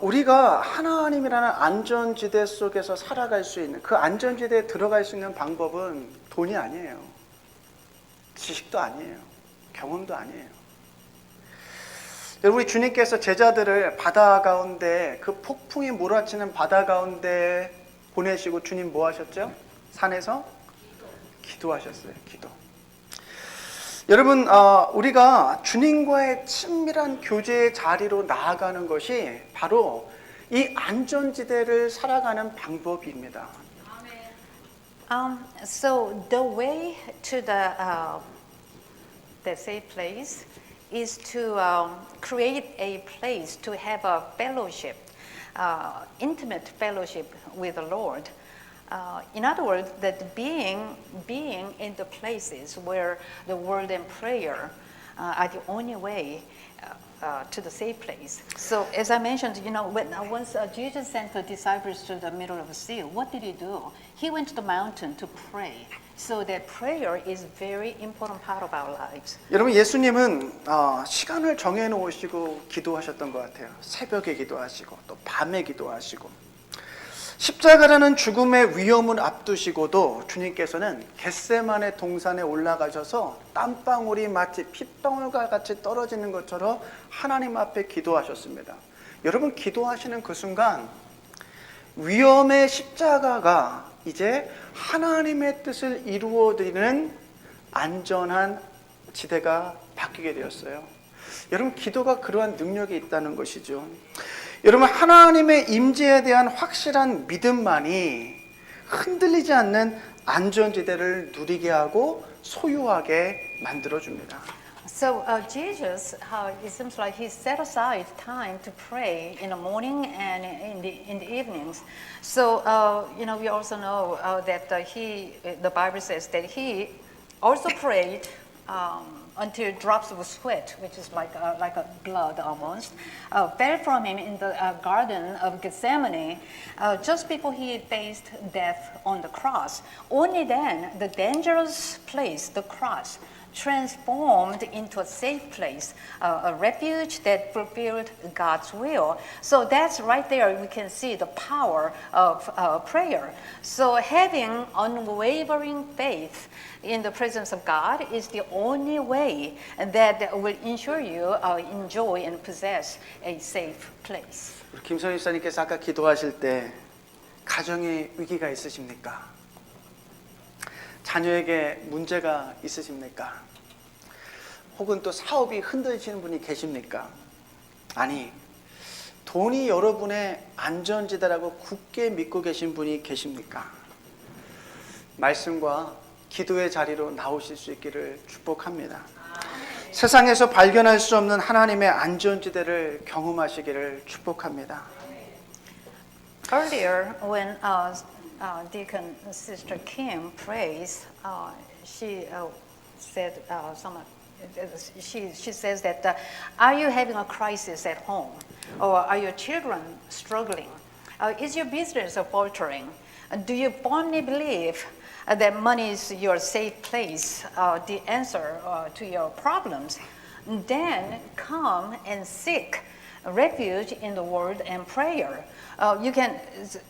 우리가 하나님이라는 안전지대 속에서 살아갈 수 있는 그 안전지대에 들어갈 수 있는 방법은 돈이 아니에요. 지식도 아니에요. 경험도 아니에요. 우리 주님께서 제자들을 바다 가운데 그 폭풍이 몰아치는 바다 가운데 보내시고 주님 뭐 하셨죠? 산에서 기도하셨어요. 기도. 여러분, 우리가 주님과의 친밀한 교제의 자리로 나아가는 것이 바로 이 안전지대를 살아가는 방법입니다. So the way to the safe place is to create a place to have a fellowship, intimate fellowship with the Lord. In other words, that being in the places where the word and prayer are the only way to the safe place. So as I mentioned, when once Jesus sent the disciples to the middle of the sea, what did he do? He went to the mountain to pray. So that prayer is very important part of our lives. 여러분, 예수님은 시간을 정해놓으시고 기도하셨던 것 같아요. 새벽에 기도하시고 또 밤에 기도하시고 십자가라는 죽음의 위험을 앞두시고도 주님께서는 겟세마네 동산에 올라가셔서 땀방울이 마치 핏방울과 같이 떨어지는 것처럼 하나님 앞에 기도하셨습니다. 여러분, 기도하시는 그 순간 위험의 십자가가 이제 하나님의 뜻을 이루어드리는 안전한 지대가 바뀌게 되었어요. 여러분, 기도가 그러한 능력이 있다는 것이죠. 여러분, 하나님의 임재에 대한 확실한 믿음만이 흔들리지 않는 안전지대를 누리게 하고 소유하게 만들어줍니다. So Jesus, it seems like he set aside time to pray in the morning and in the evenings. So we also know that the Bible says that he also prayed until drops of sweat, which is like a blood almost, fell from him in the Garden of Gethsemane just before he faced death on the cross. Only then, the dangerous place, the cross, transformed into a safe place, a refuge that fulfilled God's will. So that's right there, we can see the power of prayer. So having unwavering faith in the presence of God is the only way that will ensure you enjoy and possess a safe place. 우리 김선희 목사님께서 아까 기도하실 때 가정에 위기가 있으십니까? 자녀에게 문제가 있으십니까? 혹은 또 사업이 흔들리시는 분이 계십니까? 아니, 돈이 여러분의 안전지대라고 굳게 믿고 계신 분이 계십니까? 말씀과 기도의 자리로 나오실 수 있기를 축복합니다. 세상에서 발견할 수 없는 하나님의 안전지대를 경험하시기를 축복합니다. Earlier, when Deacon Sister Kim prays, she said she says that are you having a crisis at home, or are your children struggling? Is your business faltering? Do you firmly believe that money is your safe place, the answer to your problems? Then come and seek refuge in the word and prayer. You can,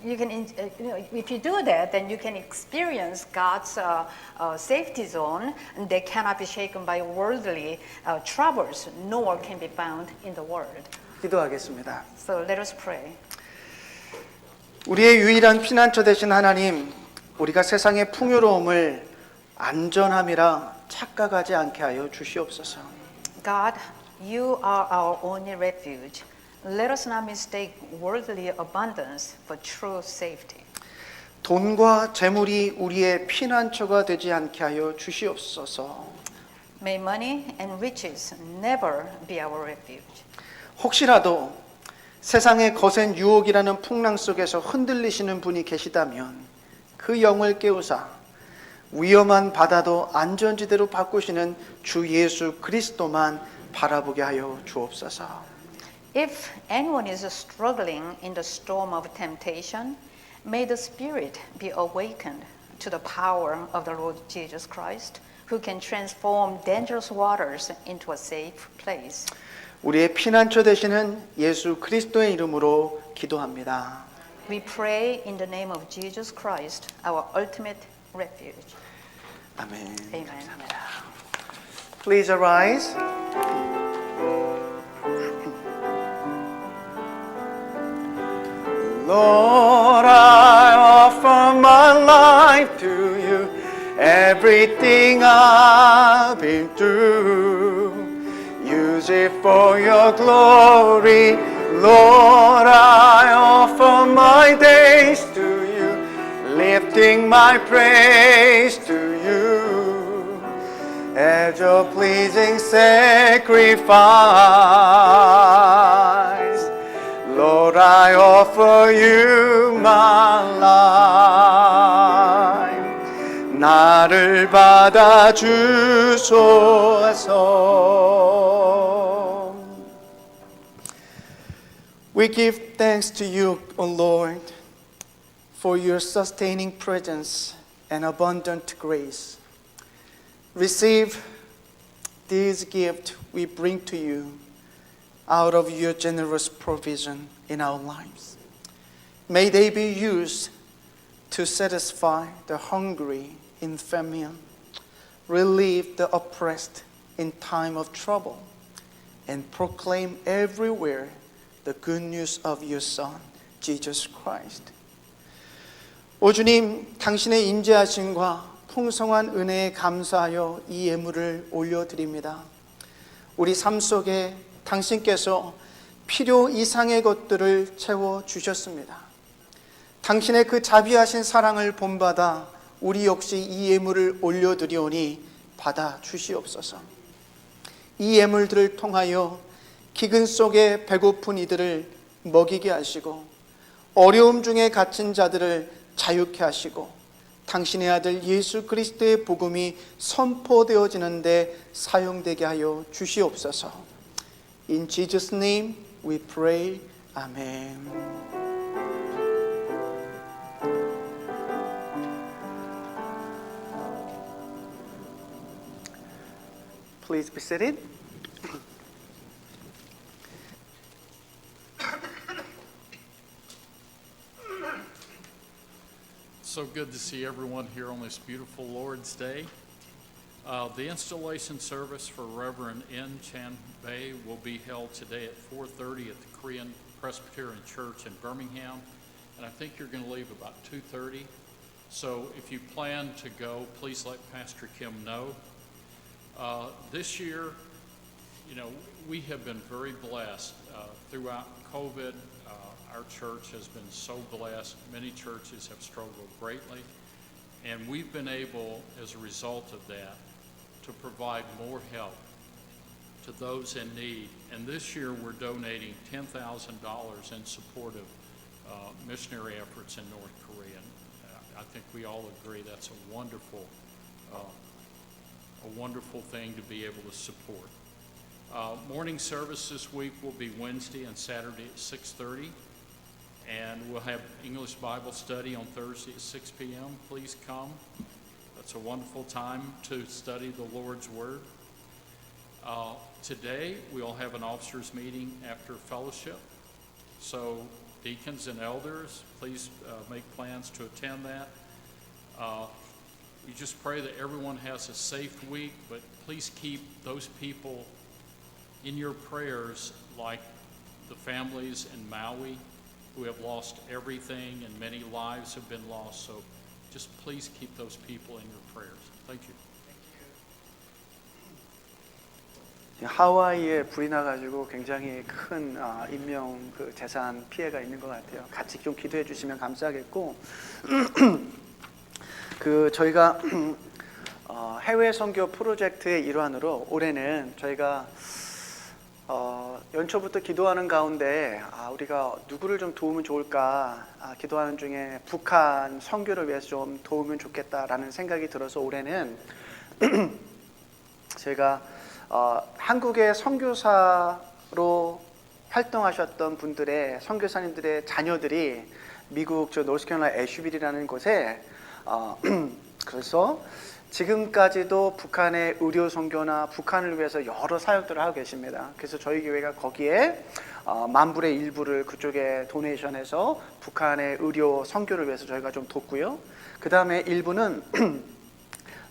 if you do that, then you can experience God's safety zone that cannot be shaken by worldly troubles, nor can be found in the Word. 기도하겠습니다. So let us pray. 우리의 유일한 피난처 되신 하나님, 우리가 세상의 풍요로움을 안전함이라 착각하지 않게 하여 주시옵소서. God, you are our only refuge. Let us not mistake worldly abundance for true safety. 돈과 재물이 우리의 피난처가 되지 않게 하여 주시옵소서. May money and riches never be our refuge. 혹시라도 세상의 거센 유혹이라는 풍랑 속에서 흔들리시는 분이 계시다면 그 영을 깨우사 위험한 바다도 안전지대로 바꾸시는 주 예수 그리스도만 바라보게 하여 주옵소서. If anyone is struggling in the storm of temptation, may the Spirit be awakened to the power of the Lord Jesus Christ, who can transform dangerous waters into a safe place. 우리의 피난처 되시는 예수 그리스도의 이름으로 기도합니다. We pray in the name of Jesus Christ, our ultimate refuge. 아멘. Amen. Please arise. Lord, I offer my life to you, everything I've been through. Use it for your glory. Lord, I offer my days to you, lifting my praise to you as a pleasing sacrifice. Lord, I offer you my life. 나를 받아 주소서. We give thanks to you, O Lord, for your sustaining presence and abundant grace. Receive this gift we bring to you out of your generous provision in our lives. May they be used to satisfy the hungry in famine, relieve the oppressed in time of trouble, and proclaim everywhere the good news of your Son, Jesus Christ. 오 주님, 당신의 인자하심과 풍성한 은혜에 감사하여 이 예물을 올려드립니다. 우리 삶 속에 당신께서 필요 이상의 것들을 채워주셨습니다. 당신의 그 자비하신 사랑을 본받아 우리 역시 이 예물을 올려드리오니 받아주시옵소서. 이 예물들을 통하여 기근 속에 배고픈 이들을 먹이게 하시고 어려움 중에 갇힌 자들을 자유케 하시고 당신의 아들 예수 그리스도의 복음이 선포되어지는 데 사용되게 하여 주시옵소서. In Jesus' name we pray. Amen. Please be seated. So good to see everyone here on this beautiful Lord's Day. The installation service for Reverend N. Chan Bei will be held today at 4:30 at the Korean Presbyterian Church in Birmingham, and I think you're going to leave about 2:30. So if you plan to go, please let Pastor Kim know. This year, we have been very blessed throughout COVID. Our church has been so blessed. Many churches have struggled greatly, and we've been able, as a result of that, to provide more help to those in need. And this year we're donating $10,000 in support of missionary efforts in North Korea. And I think we all agree that's a wonderful thing to be able to support. Morning service this week will be Wednesday and Saturday at 6:30. And we'll have English Bible study on Thursday at 6 p.m. Please come. That's a wonderful time to study the Lord's Word. Today, we'll have an officers' meeting after fellowship. So deacons and elders, please make plans to attend that. We just pray that everyone has a safe week, but please keep those people in your prayers, like the families in Maui who have lost everything, and many lives have been lost. So just please keep those people in your prayers. Thank you. 하와이에 불이 나가지고 굉장히 큰 인명 재산 피해가 있는 것 같아요. 같이 좀 기도해 주시면 감사하겠고, 저희가 해외 선교 프로젝트의 일환으로 올해는 저희가 연초부터 기도하는 가운데 우리가 누구를 좀 도우면 좋을까 기도하는 중에 북한 선교를 위해서 좀 도우면 좋겠다라는 생각이 들어서 올해는 제가 한국의 선교사로 활동하셨던 분들의 선교사님들의 자녀들이 미국 저 노스캐롤라이나 애슈빌이라는 곳에 그래서 지금까지도 북한의 의료 선교나 북한을 위해서 여러 사역들을 하고 계십니다. 그래서 저희 교회가 거기에 만불의 일부를 그쪽에 도네이션해서 북한의 의료 선교를 위해서 저희가 좀 돕고요. 그 다음에 일부는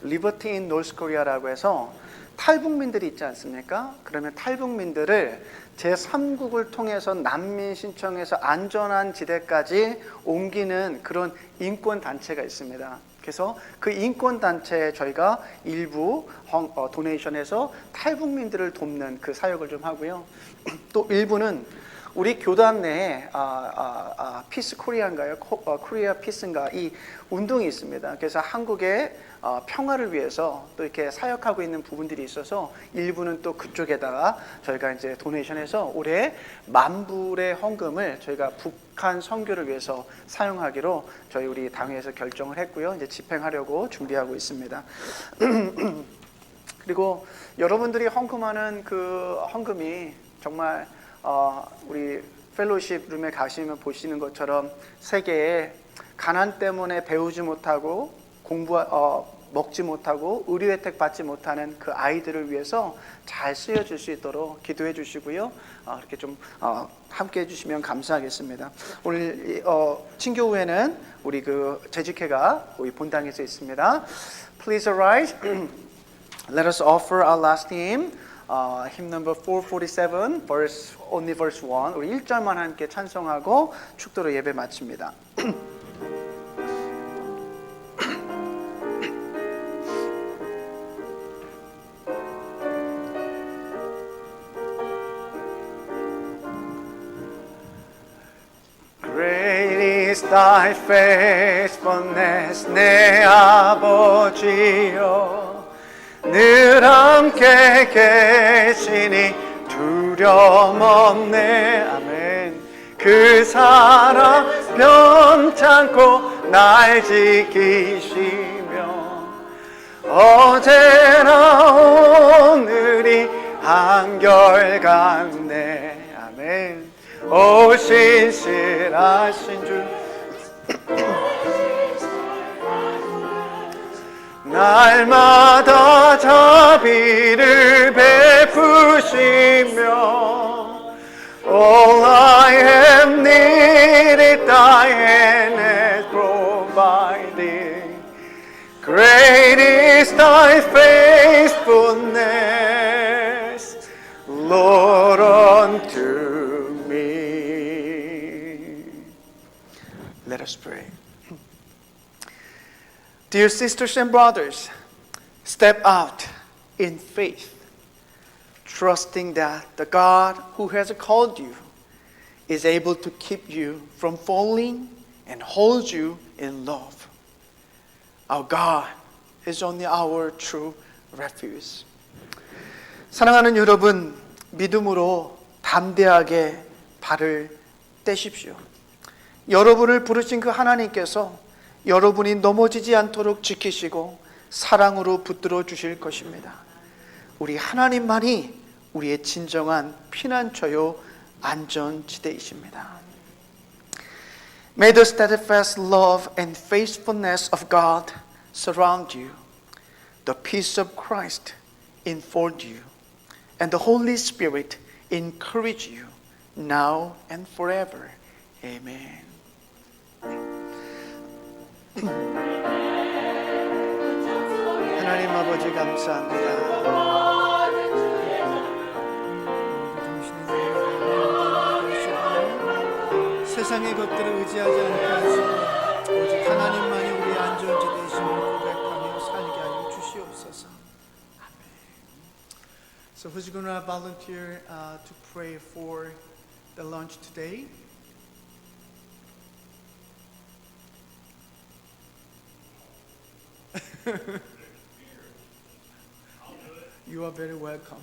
리버티 인 노스 코리아라고 해서 탈북민들이 있지 않습니까? 그러면 탈북민들을 제3국을 통해서 난민 신청해서 안전한 지대까지 옮기는 그런 인권단체가 있습니다. 그래서 그 인권단체에 저희가 일부 도네이션해서 탈북민들을 돕는 그 사역을 좀 하고요. 또 일부는 우리 교단 내에 피스 코리아인가요? 코리아 피스인가 이 운동이 있습니다. 그래서 한국의 평화를 위해서 또 이렇게 사역하고 있는 부분들이 있어서 일부는 또 그쪽에다가 저희가 이제 도네이션해서 올해 만불의 헌금을 저희가 북한 선교를 위해서 사용하기로 저희 우리 당회에서 결정을 했고요. 이제 집행하려고 준비하고 있습니다. 그리고 여러분들이 헌금하는 그 헌금이 정말 우리 펠로우십 룸에 가시면 보시는 것처럼 세계에 가난 때문에 배우지 못하고 먹지 못하고 의료 혜택 받지 못하는 그 아이들을 위해서 잘 쓰여질 수 있도록 기도해 주시고요. 이렇게 좀 함께 해주시면 감사하겠습니다. 오늘 친교 후에는 우리 그 재직회가 우리 본당에서 있습니다. Please arise. Let us offer our last hymn. hymn number 447, only verse 1. 우리 1절만 함께 찬송하고 축도로 예배 마칩니다. Great is thy faithfulness, 내 아버지여. 늘 함께 계시니 두려움 없네. 아멘. 그 사랑 변찮고 날 지키시며 어제나 오늘이 한결같네. 아멘. 오 신실하신 주 날마다 자비를 베푸시며 All I have needed thy hand has provided. Great is thy faithfulness, Lord, unto me. Let us pray. Dear sisters and brothers, step out in faith, trusting that the God who has called you is able to keep you from falling and hold you in love. Our God is only our true refuge. 사랑하는 여러분, 믿음으로 담대하게 발을 떼십시오. 여러분을 부르신 그 하나님께서 여러분이 넘어지지 않도록 지키시고 사랑으로 붙들어 주실 것입니다. 우리 하나님만이 우리의 진정한 피난처요 안전지대이십니다. May the steadfast love and faithfulness of God surround you. The peace of Christ enfold you. And the Holy Spirit encourage you now and forever. Amen. 하나님 아버지 감사합니다. 세상의 것들을 의지하지 않게 하시고 오직 하나님만이 우리 안전지대이심을 고백하며 살게 하여 주시옵소서. 아멘. So who's going to volunteer to pray for the lunch today? You are very welcome.